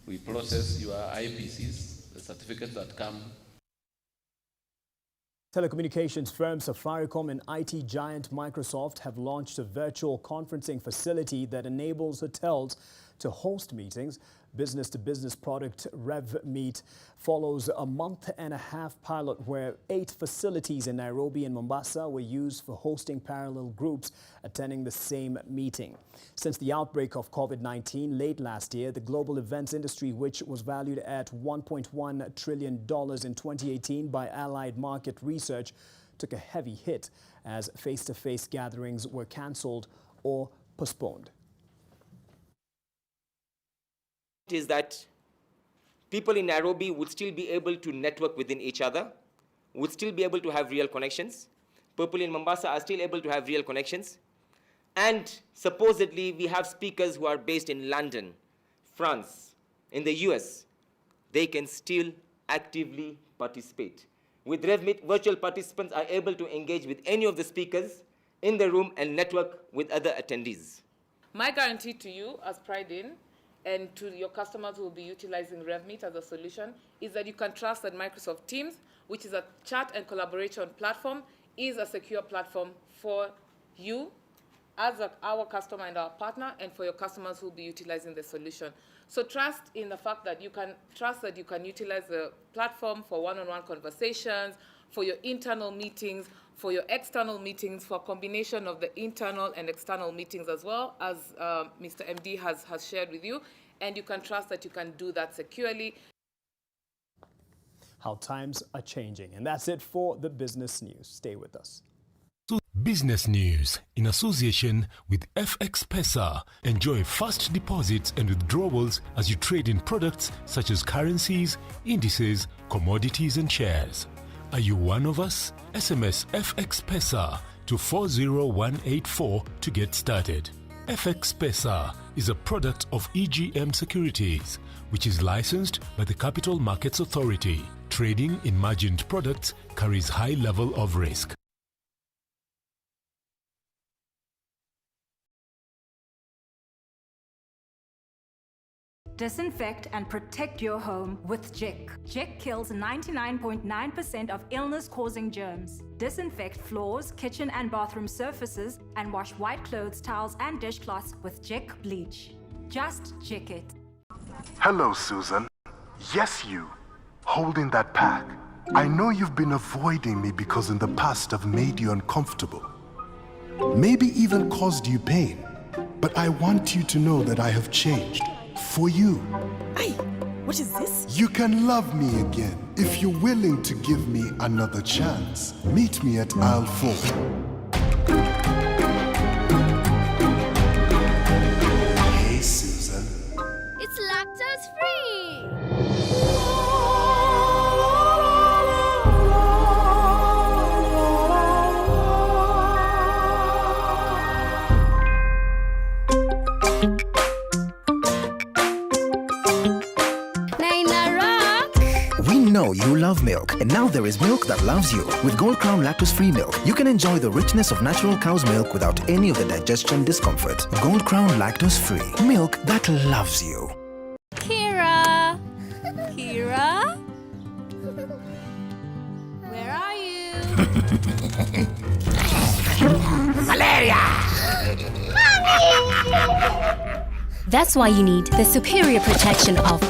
We process your IPCs, the certificates that come. Telecommunications firm Safaricom and IT giant Microsoft have launched a virtual conferencing facility that enables hotels to host meetings. Business-to-business product RevMeet follows a month-and-a-half pilot where 8 facilities in Nairobi and Mombasa were used for hosting parallel groups attending the same meeting. Since the outbreak of COVID-19 late last year, the global events industry, which was valued at $1.1 trillion in 2018 by Allied Market Research, took a heavy hit as face-to-face gatherings were cancelled or postponed. Is that people in Nairobi would still be able to network within each other, would still be able to have real connections. People in Mombasa are still able to have real connections. And supposedly we have speakers who are based in London, France, in the US. They can still actively participate. With RevMeet, virtual participants are able to engage with any of the speakers in the room and network with other attendees. My guarantee to you as Pride In and to your customers who will be utilizing RevMeet as a solution is that you can trust that Microsoft Teams, which is a chat and collaboration platform, is a secure platform for you as our customer and our partner, and for your customers who will be utilizing the solution. So trust in the fact that you can utilize the platform for one-on-one conversations, for your internal meetings, for your external meetings, for a combination of the internal and external meetings as well, as Mr. MD has shared with you. And you can trust that you can do that securely. How times are changing. And that's it for the business news. Stay with us. Business news in association with FX Pesa. Enjoy fast deposits and withdrawals as you trade in products such as currencies, indices, commodities and shares. Are you one of us? SMS FX Pesa to 40184 to get started. FX Pesa is a product of EGM Securities, which is licensed by the Capital Markets Authority. Trading in margined products carries high level of risk. Disinfect and protect your home with Jik. Jik kills 99.9% of illness-causing germs. Disinfect floors, kitchen and bathroom surfaces, and wash white clothes, towels, and dishcloths with Jik bleach. Just Jik it. Hello, Susan. Yes, you. Holding that pack. I know you've been avoiding me because in the past I've made you uncomfortable. Maybe even caused you pain. But I want you to know that I have changed. For you. Hey, what is this? You can love me again if you're willing to give me another chance. Meet me at aisle 4. Hey, Susan. It's lactose free. know you love milk, and now there is milk that loves you. With Gold Crown lactose-free milk, you can enjoy the richness of natural cow's milk without any of the digestion discomfort. Gold Crown lactose-free, milk that loves you. Kira! Kira? Where are you? Malaria! That's why you need the superior protection of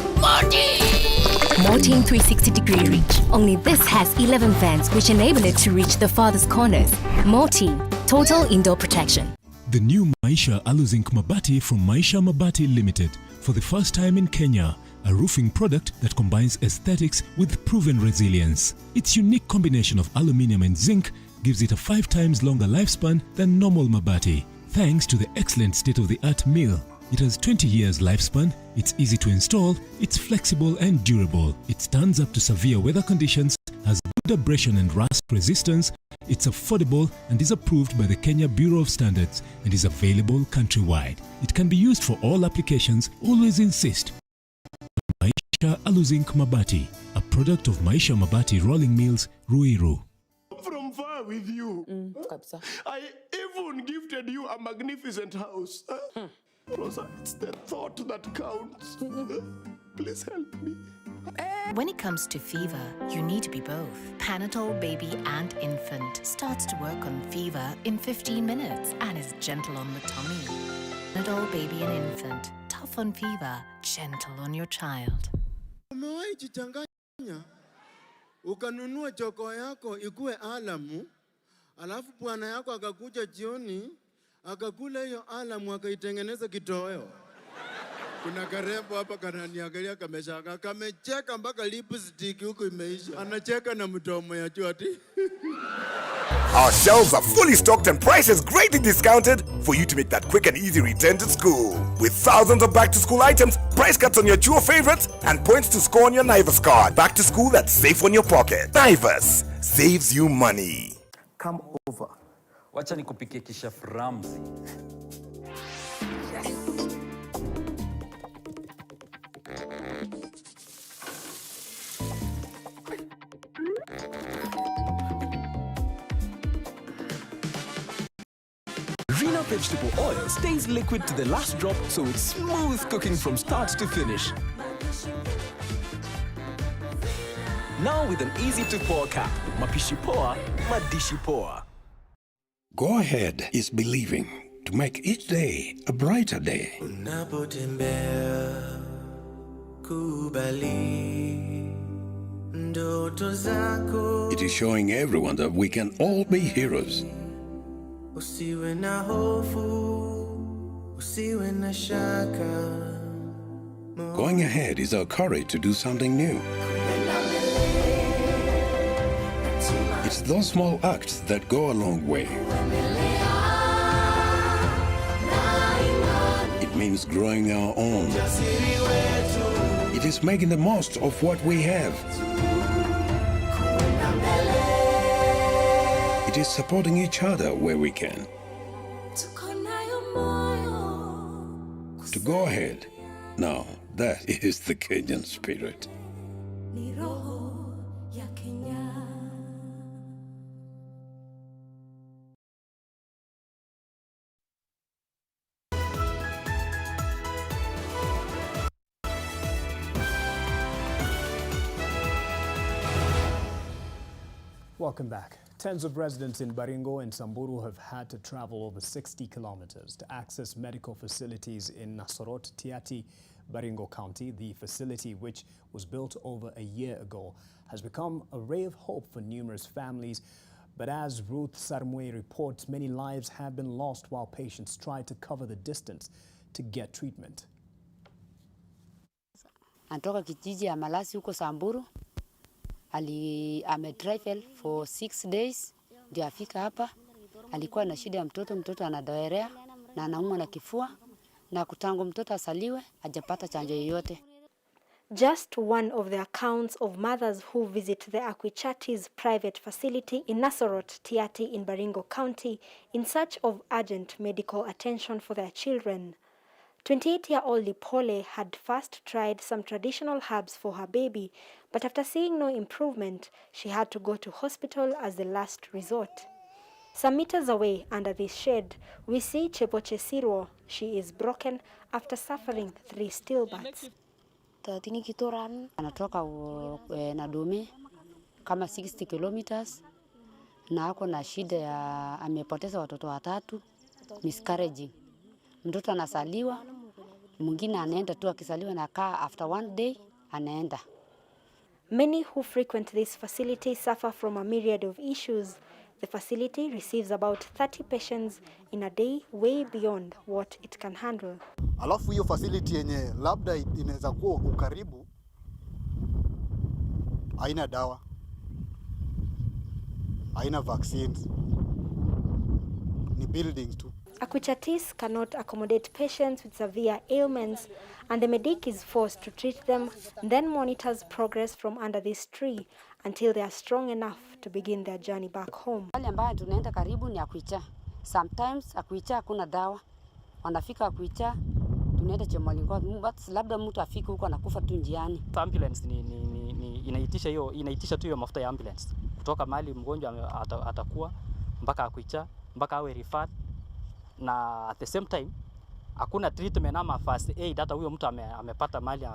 Mortein 360-degree reach. Only this has 11 vents which enable it to reach the farthest corners. Mortein, total indoor protection. The new Maisha Aluzinc Mabati from Maisha Mabati Limited. For the first time in Kenya, a roofing product that combines aesthetics with proven resilience. Its unique combination of aluminium and zinc gives it a 5 times longer lifespan than normal Mabati, thanks to the excellent state-of-the-art mill. It has 20 years lifespan, it's easy to install, it's flexible and durable, it stands up to severe weather conditions, has good abrasion and rust resistance, it's affordable and is approved by the Kenya Bureau of Standards and is available countrywide. It can be used for all applications, always insist. Maisha Aluzinc Mabati, a product of Maisha Mabati Rolling Mills, Ruiru. From far with you. I even gifted you a magnificent house. Rosa, it's the thought that counts. Please help me. When it comes to fever, you need to be both. Panadol Baby and Infant starts to work on fever in 15 minutes and is gentle on the tummy. Panadol Baby and Infant, tough on fever, gentle on your child. Umewahi jichanganya ukanunua choko yako ikuwe alamu, alafu bwana yako akakuja jioni akakula hiyo alamu akaitengeneza kitoweo. Kuna karembo hapa kananiangalia kameshanga, kamecheka mpaka lipstick huko imeisha. Anacheka na mdomo ya chwati. Our shelves are fully stocked and prices greatly discounted for you to make that quick and easy return to school. With thousands of back-to-school items, price cuts on your Chuo favorites, and points to score on your Naivas card. Back to school that's safe on your pocket. Naivas saves you money. Come over. Wacha nikupikie kishef Ramzi. Rena vegetable oil stays liquid to the last drop, so it's smooth cooking from start to finish. Now with an easy-to-pour cap, mapishi poa, madishi poa. Go ahead is believing to make each day a brighter day. It is showing everyone that we can all be heroes. Going ahead is our courage to do something new. It's those small acts that go a long way. It means growing our own. It is making the most of what we have. It is supporting each other where we can. To go ahead. Now, that is the Kenyan spirit. Welcome back. Tens of residents in Baringo and Samburu have had to travel over 60 kilometers to access medical facilities in Nasorot, Tiaty, Baringo County. The facility, which was built over a year ago, has become a ray of hope for numerous families. But as Ruth Sarmwe reports, many lives have been lost while patients try to cover the distance to get treatment. Antoka kijiji ya Malasi huko Samburu. Ametravel for 6 days ndio afika hapa. Alikuwa na shida ya mtoto anadawerea na anaumwa na kifua, na kutangu mtoto asaliwe hajapata chanjo yoyote. Just one of the accounts of mothers who visit the Akwichati's private facility in Nasorot, Tiaty in Baringo County in search of urgent medical attention for their children. 28-year-old Lipole had first tried some traditional herbs for her baby, but after seeing no improvement, she had to go to hospital as the last resort. Some meters away, under this shade, we see Chepoche Sirwo. She is broken after suffering 3 stillbirths. Anatoka na Dome kama 60 kilometers na ako na shida ya amepoteza watoto 3, miscarriage. Mtoto anasaliwa, mwingine anaenda tu akisaliwa na kaa after 1 day anaenda. Many who frequent this facility suffer from a myriad of issues. The facility receives about 30 patients in a day, way beyond what it can handle. Alafu hiyo facility yenye labda inaweza kuwa ukaribu haina dawa, haina vaccines, ni buildings tu. Akwichatis cannot accommodate patients with severe ailments, and the medic is forced to treat them, then monitors progress from under this tree until they are strong enough to begin their journey back home. Wale ambao tunaenda karibu ni Akwicha. Sometimes Akwicha hakuna dawa. Wanafika Akwicha, tunaenda Chemolingo, but labda mtu afike huko anakufa tu njiani. Ambulance inaitisha tu hiyo mafuta ya ambulance. Kutoka mahali mgonjwa atakuwa mpaka Akwicha, mpaka awe referred. Na at the same time hakuna treatment ama first aid hata huyo mtu amepata mali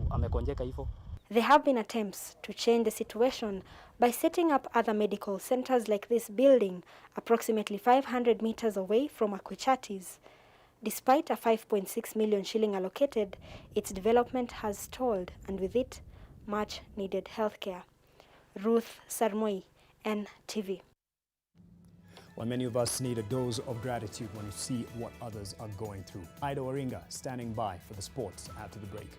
amekonjeka hivyo. There have been attempts to change the situation by setting up other medical centers like this building approximately 500 meters away from Akwichatis. Despite a 5.6 million shilling allocated, its development has stalled, and with it, much needed healthcare. Ruth Sarmoi, NTV. Well, many of us need a dose of gratitude when you see what others are going through. Ida Waringa standing by for the sports after the break.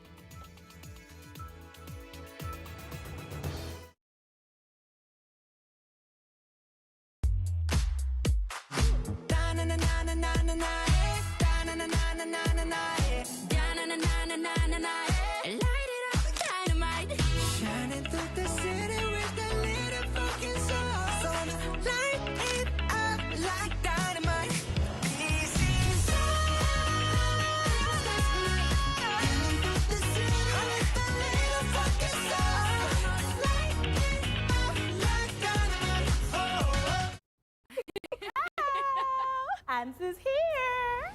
Answers here.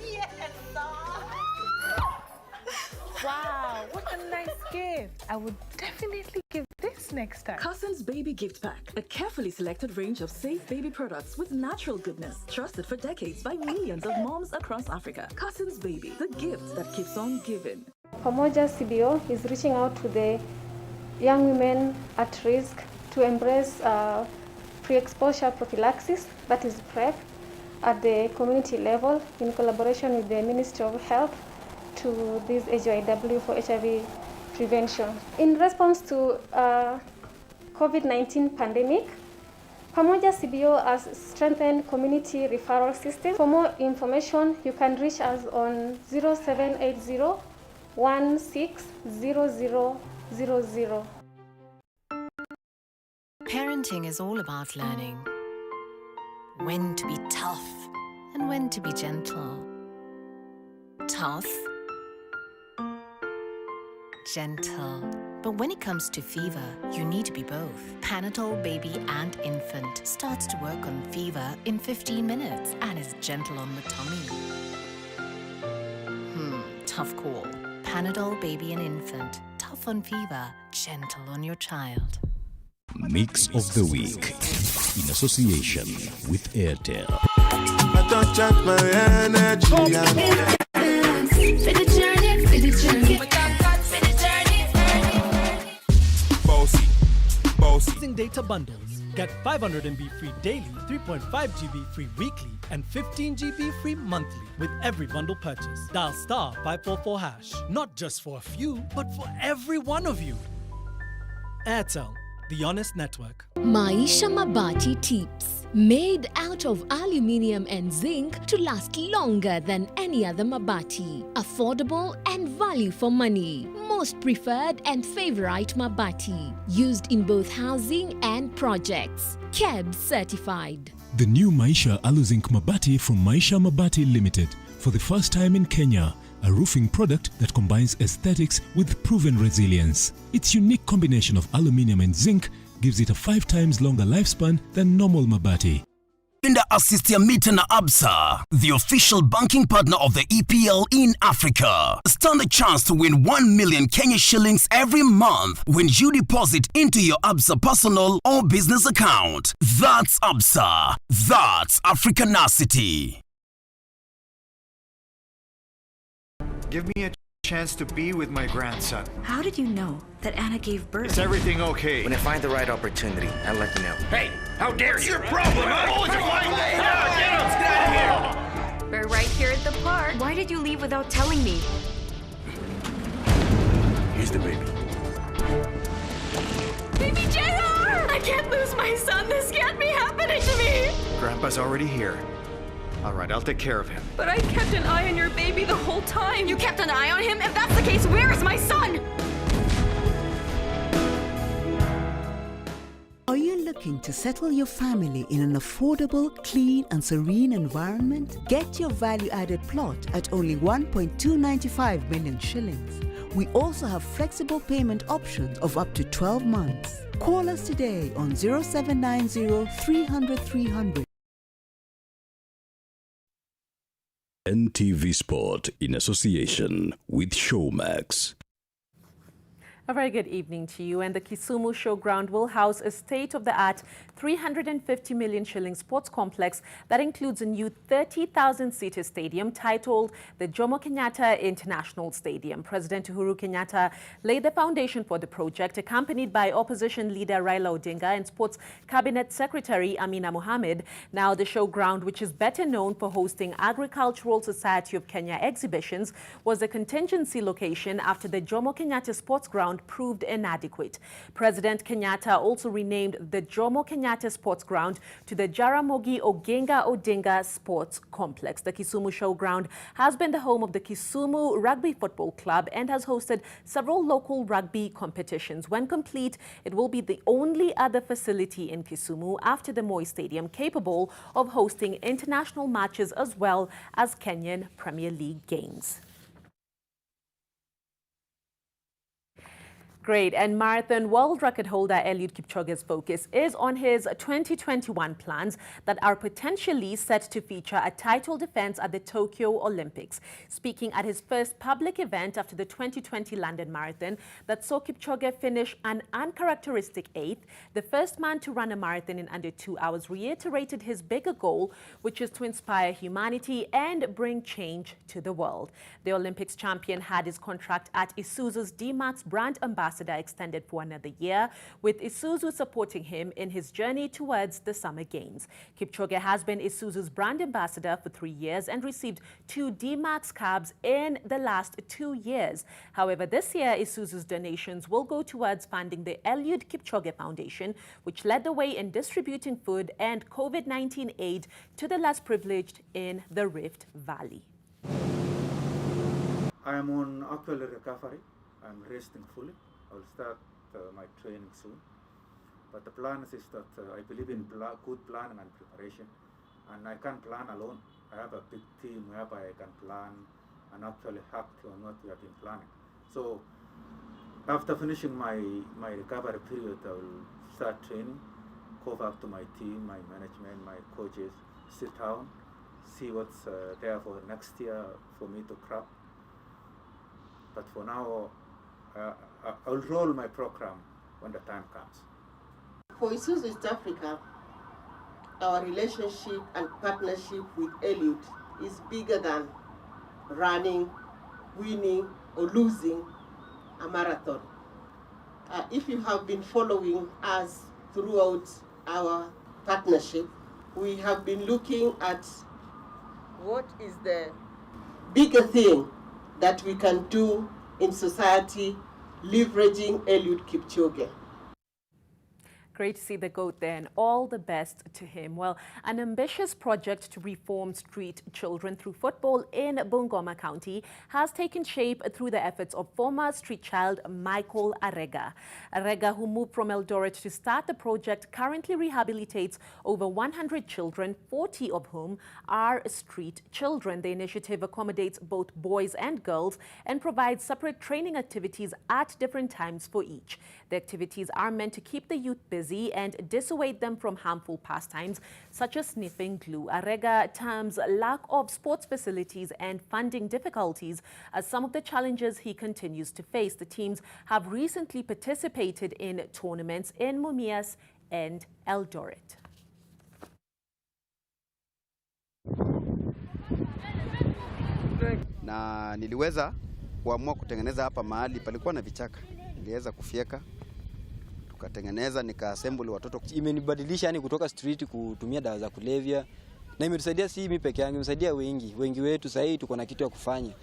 Yes. Wow, what a nice gift. I would definitely give this next time. Cousins Baby Gift Pack, a carefully selected range of safe baby products with natural goodness, trusted for decades by millions of moms across Africa. Cousins Baby, the gift that keeps on giving. Pamoja CBO is reaching out to the young women at risk to embrace pre-exposure prophylaxis, that is PrEP, at the community level in collaboration with the Ministry of Health to this AGIW for HIV prevention. In response to COVID-19 pandemic, Pamoja CBO has strengthened community referral system. For more information, you can reach us on 0780 160000. Parenting is all about learning when to be tough and when to be gentle. Tough, gentle. But when it comes to fever, you need to be both. Panadol Baby and Infant starts to work on fever in 15 minutes and is gentle on the tummy. Tough call. Panadol Baby and Infant. Tough on fever, gentle on your child. Mix of the Week in association with Airtel. I don't charge my energy. For the journey, for the journey. Bossy. Using data bundles. Get 500 MB free daily, 3.5 GB free weekly, and 15 GB free monthly with every bundle purchase. Dial *544#. Not just for a few, but for every one of you. Airtel, the honest network. Maisha Mabati Tips. Made out of aluminium and zinc to last longer than any other mabati. Affordable and value for money. Most preferred and favorite mabati. Used in both housing and projects. KEBS certified. The new Maisha Aluzinc Mabati from Maisha Mabati Limited. For the first time in Kenya, a roofing product that combines aesthetics with proven resilience. Its unique combination of aluminium and zinc gives it a 5 times longer lifespan than normal mabati. Linda Assistia Mita na Absa, the official banking partner of the EPL in Africa. Stand a chance to win 1 million Kenya shillings every month when you deposit into your Absa personal or business account. That's Absa. That's Africanacity. Give me a chance to be with my grandson. How did you know that Anna gave birth? Is everything okay? When I find the right opportunity, I'll let you know. Hey, how dare What's you? your problem? I'm always flying. Get out of here! We're right here at the park. Why did you leave without telling me? Here's the baby. Baby JR! I can't lose my son. This can't be happening to me. Grandpa's already here. All right, I'll take care of him. But I kept an eye on your baby the whole time. You kept an eye on him? If that's the case, where is my son? Are you looking to settle your family in an affordable, clean and serene environment? Get your value-added plot at only 1.295 million shillings. We also have flexible payment options of up to 12 months. Call us today on 0790 300 300. NTV Sport in association with Showmax. A very good evening to you. And the Kisumu Showground will house a state-of-the-art 350 million shilling sports complex that includes a new 30,000-seater stadium titled the Jomo Kenyatta International Stadium. President Uhuru Kenyatta laid the foundation for the project, accompanied by opposition leader Raila Odinga and Sports Cabinet Secretary Amina Mohamed. Now, the showground, which is better known for hosting Agricultural Society of Kenya exhibitions, was a contingency location after the Jomo Kenyatta Sports Ground proved inadequate. President Kenyatta also renamed the Jomo Kenyatta Sports Ground to the Jaramogi Oginga Odinga Sports Complex. The Kisumu Showground has been the home of the Kisumu Rugby Football Club and has hosted several local rugby competitions. When complete, it will be the only other facility in Kisumu after the Moi Stadium capable of hosting international matches as well as Kenyan Premier League games. Great. And marathon world record holder Eliud Kipchoge's focus is on his 2021 plans that are potentially set to feature a title defense at the Tokyo Olympics. Speaking at his first public event after the 2020 London Marathon that saw Kipchoge finish an uncharacteristic 8th, the first man to run a marathon in under 2 hours reiterated his bigger goal, which is to inspire humanity and bring change to the world. The Olympics champion had his contract at Isuzu's D-Max brand ambassador extended for another year, with Isuzu supporting him in his journey towards the Summer Games. Kipchoge has been Isuzu's brand ambassador for 3 years and received 2 D-Max cabs in the last 2 years. However, this year, Isuzu's donations will go towards funding the Eliud Kipchoge Foundation, which led the way in distributing food and COVID-19 aid to the less privileged in the Rift Valley. I am on actual recovery. I'm resting fully. I'll start my training soon. But the plan is that I believe in good planning and preparation. And I can't plan alone. I have a big team whereby I can plan and actually act on what we have been planning. So after finishing my recovery period, I will start training, go back to my team, my management, my coaches, sit down, see what's there for next year for me to grab. But for now, I'll roll my program when the time comes. For Isuzu East Africa, our relationship and partnership with Eliud is bigger than running, winning, or losing a marathon. If you have been following us throughout our partnership, we have been looking at what is the bigger thing that we can do in society, leveraging Eliud Kipchoge. Great to see the GOAT there, and all the best to him. Well, an ambitious project to reform street children through football in Bungoma County has taken shape through the efforts of former street child Michael Arega. Arega, who moved from Eldoret to start the project, currently rehabilitates over 100 children, 40 of whom are street children. The initiative accommodates both boys and girls and provides separate training activities at different times for each. The activities are meant to keep the youth busy and dissuade them from harmful pastimes such as sniffing glue. Arega terms lack of sports facilities and funding difficulties as some of the challenges he continues to face. The teams have recently participated in tournaments in Mumias and Eldoret. Na niliweza kuamua kutengeneza hapa mahali palikuwa na vichaka, niliweza kufyeka tukatengeneza, nikaassemble watoto. Imenibadilisha yani kutoka street kutumia dawa za kulevya, na imetusaidia si mimi peke yangu, imesaidia wengi wetu. Sasa tuko na kitu ya kufanya.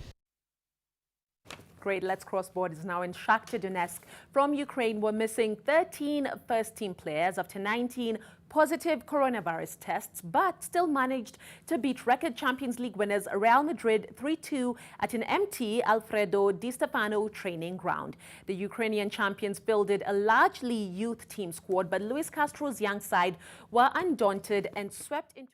Great. Let's cross borders now. In Shakhtar Donetsk from Ukraine, we're missing 13 first-team players after 19 positive coronavirus tests, but still managed to beat record Champions League winners Real Madrid 3-2 at an empty Alfredo Di Stefano training ground. The Ukrainian champions fielded a largely youth team squad, but Luis Castro's young side were undaunted and swept into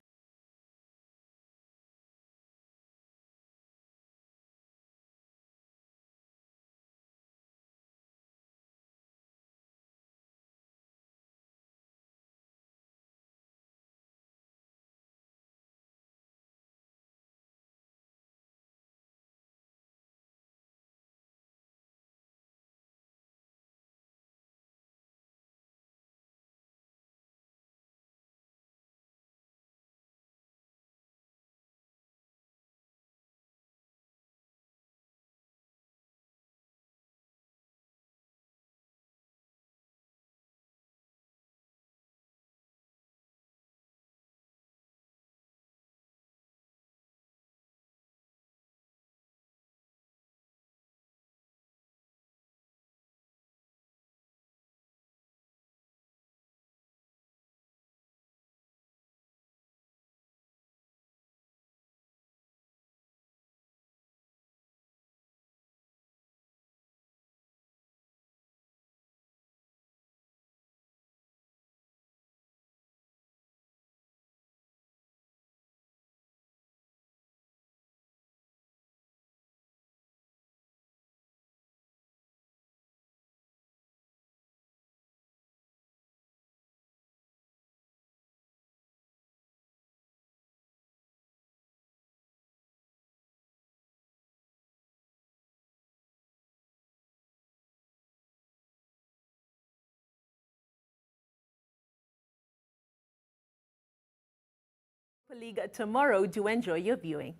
League tomorrow. Do enjoy your viewing.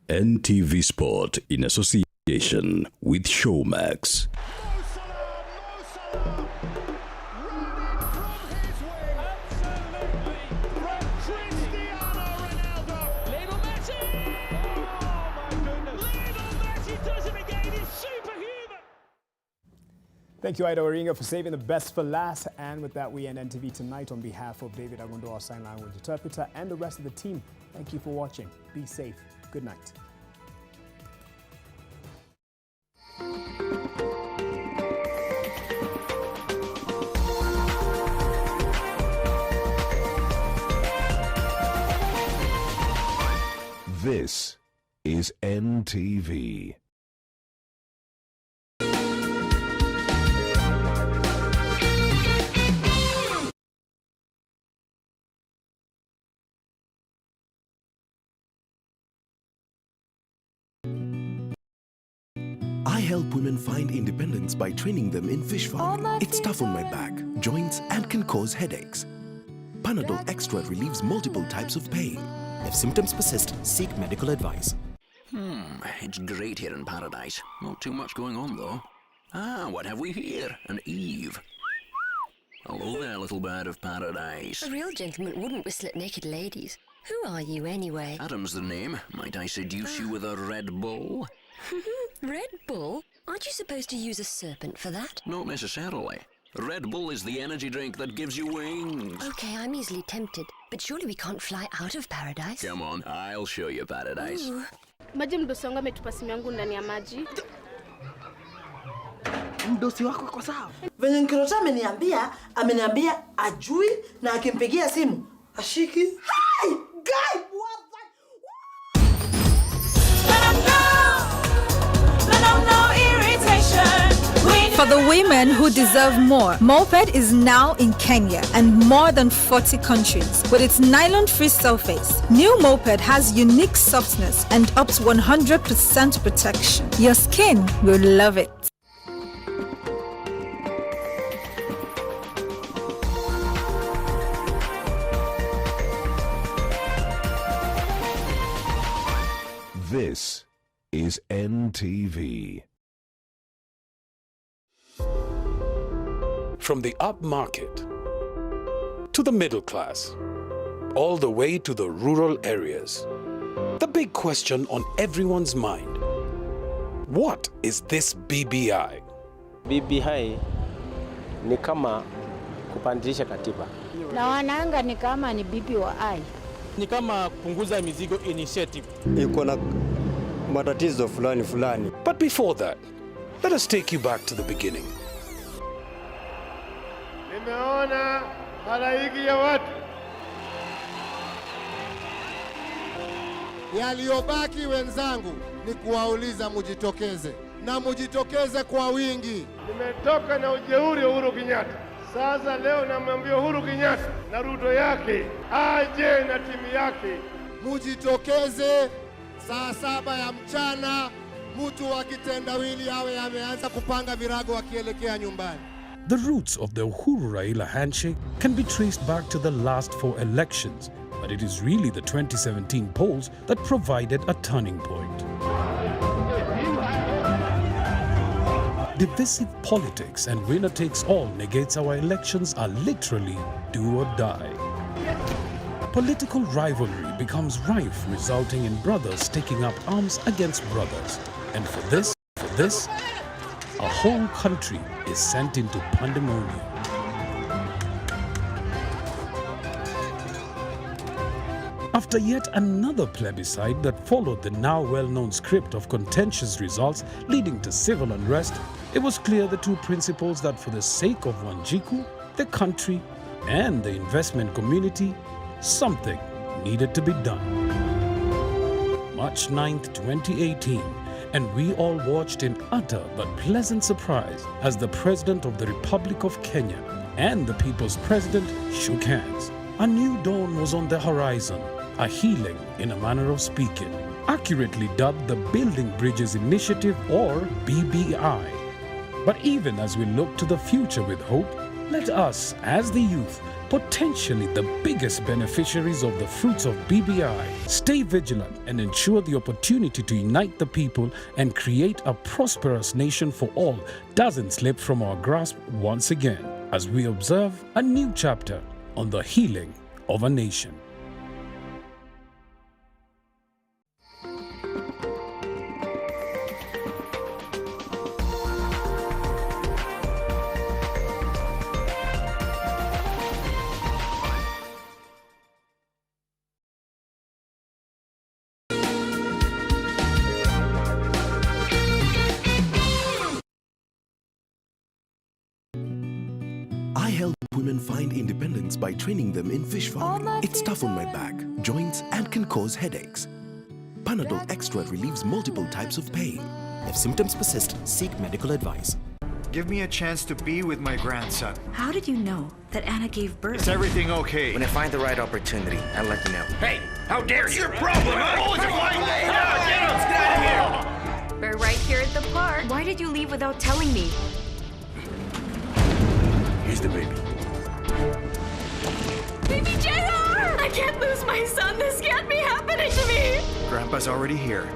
NTV Sport in association with Showmax. Thank you, Ida Waringa, for saving the best for last. And with that, we end NTV Tonight. On behalf of David Agundo, our sign language interpreter, and the rest of the team, thank you for watching. Be safe. Good night. This is NTV. I help women find independence by training them in fish farming. It's tough on my back, joints, and can cause headaches. Panadol Extra relieves multiple types of pain. If symptoms persist, seek medical advice. It's great here in paradise. Not too much going on, though. What have we here? An Eve. Hello there, little bird of paradise. A real gentleman wouldn't whistle at naked ladies. Who are you, anyway? Adam's the name. Might I seduce you with a Red Bull? Red Bull? Aren't you supposed to use a serpent for that? Not necessarily. Red Bull is the energy drink that gives you wings. Okay, I'm easily tempted, but surely we can't fly out of paradise. Come on, I'll show you paradise. Maji mdosi wangu ametupa simu yangu ndani ya maji. Mdosi wako kwa sawa. Venye Nkirota ameniambia ajui na akimpigia simu ashiki. Hey, guy, what the? For the women who deserve more, Moped is now in Kenya and more than 40 countries. With its nylon-free surface, new Moped has unique softness and up to 100% protection. Your skin will love it. This is NTV. From the upmarket to the middle class, all the way to the rural areas, the big question on everyone's mind: what is this BBI? BBI ni kama kupandisha katiba. Na wanaanga ni kama ni BBI. Ni kama punguza mizigo initiative. Iko na matatizo fulani. But before that, let us take you back to the beginning. Nimeona halaiki ya watu. Yaliyobaki wenzangu ni kuwauliza mujitokeze, na mujitokeze kwa wingi. Nimetoka na ujeuri Uhuru Kenyatta. Sasa leo namwambia Uhuru Kenyatta na Ruto yake aje na timu yake. Mujitokeze saa 7 ya mchana, mtu wa kitendawili awe ameanza kupanga virago akielekea nyumbani. The roots of the Uhuru Raila handshake can be traced back to the last 4 elections, but it is really the 2017 polls that provided a turning point. Divisive politics and winner-takes-all negates our elections are literally do or die. Political rivalry becomes rife, resulting in brothers taking up arms against brothers. And for this, a whole country is sent into pandemonium. After yet another plebiscite that followed the now well-known script of contentious results leading to civil unrest, it was clear the two principles that for the sake of Wanjiku, the country, and the investment community, something needed to be done. March 9th, 2018, and we all watched in utter but pleasant surprise as the President of the Republic of Kenya and the People's President shook hands. A new dawn was on the horizon, a healing in a manner of speaking, accurately dubbed the Building Bridges Initiative or BBI. But even as we look to the future with hope, let us, as the youth, potentially the biggest beneficiaries of the fruits of BBI, stay vigilant and ensure the opportunity to unite the people and create a prosperous nation for all doesn't slip from our grasp once again, as we observe a new chapter on the healing of a nation. I help women find independence by training them in fish farming. It's tough on my back, joints, and can cause headaches. Panadol Extra relieves multiple types of pain. If symptoms persist, seek medical advice. Give me a chance to be with my grandson. How did you know that Anna gave birth? Is everything okay? When I find the right opportunity, I'll let you know. Hey, how dare you? Your problem, huh? Get out of here! We're right here at the park. Why did you leave without telling me? Here's the baby. Baby JR! I can't lose my son. This can't be happening to me. Grandpa's already here.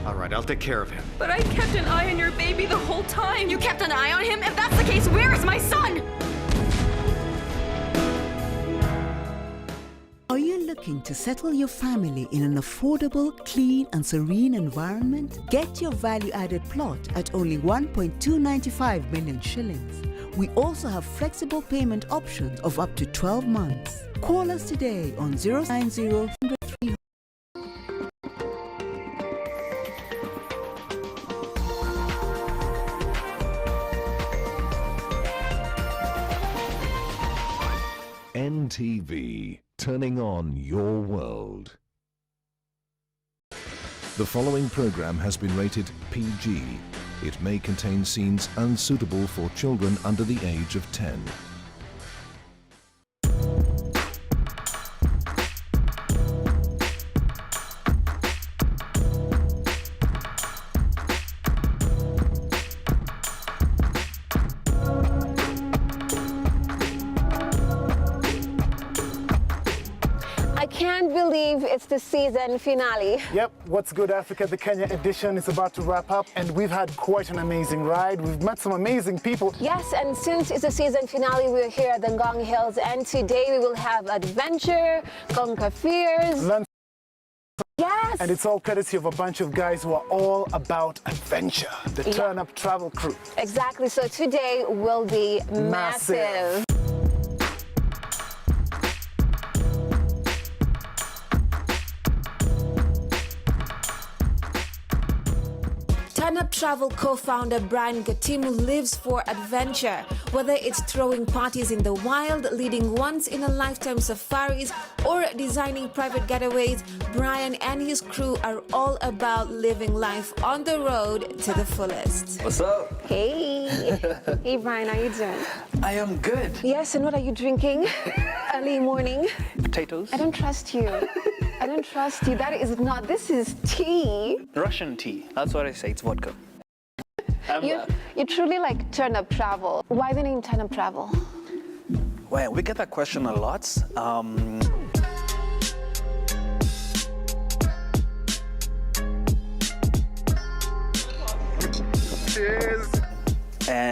All right, I'll take care of him. But I kept an eye on your baby the whole time. You kept an eye on him? If that's the case, where is my son? Are you looking to settle your family in an affordable, clean and serene environment? Get your value-added plot at only 1.295 million shillings. We also have flexible payment options of up to 12 months. Call us today on 090 NTV, turning on your world. The following program has been rated PG. It may contain scenes unsuitable for children under the age of 10. It's the season finale. Yep, What's Good Africa, the Kenya edition is about to wrap up, and we've had quite an amazing ride. We've met some amazing people. Yes, and since it's a season finale, we're here at the Ngong Hills, and today we will have adventure, conquer fears. Yes! And it's all courtesy of a bunch of guys who are all about adventure. The Turn Up Travel Crew. Exactly, so today will be massive. Turn Up Travel co-founder Brian Gatimu lives for adventure. Whether it's throwing parties in the wild, leading once-in-a-lifetime safaris, or designing private getaways, Brian and his crew are all about living life on the road to the fullest. What's up? Hey. Hey, Brian, how you doing? I am good. Yes, and what are you drinking? Early morning? Potatoes. I don't trust you. I don't trust you. That is not, this is tea. Russian tea. That's what I say. It's vodka. You truly like Turn Up Travel. Why the name Turn Up Travel? Well, we get that question a lot.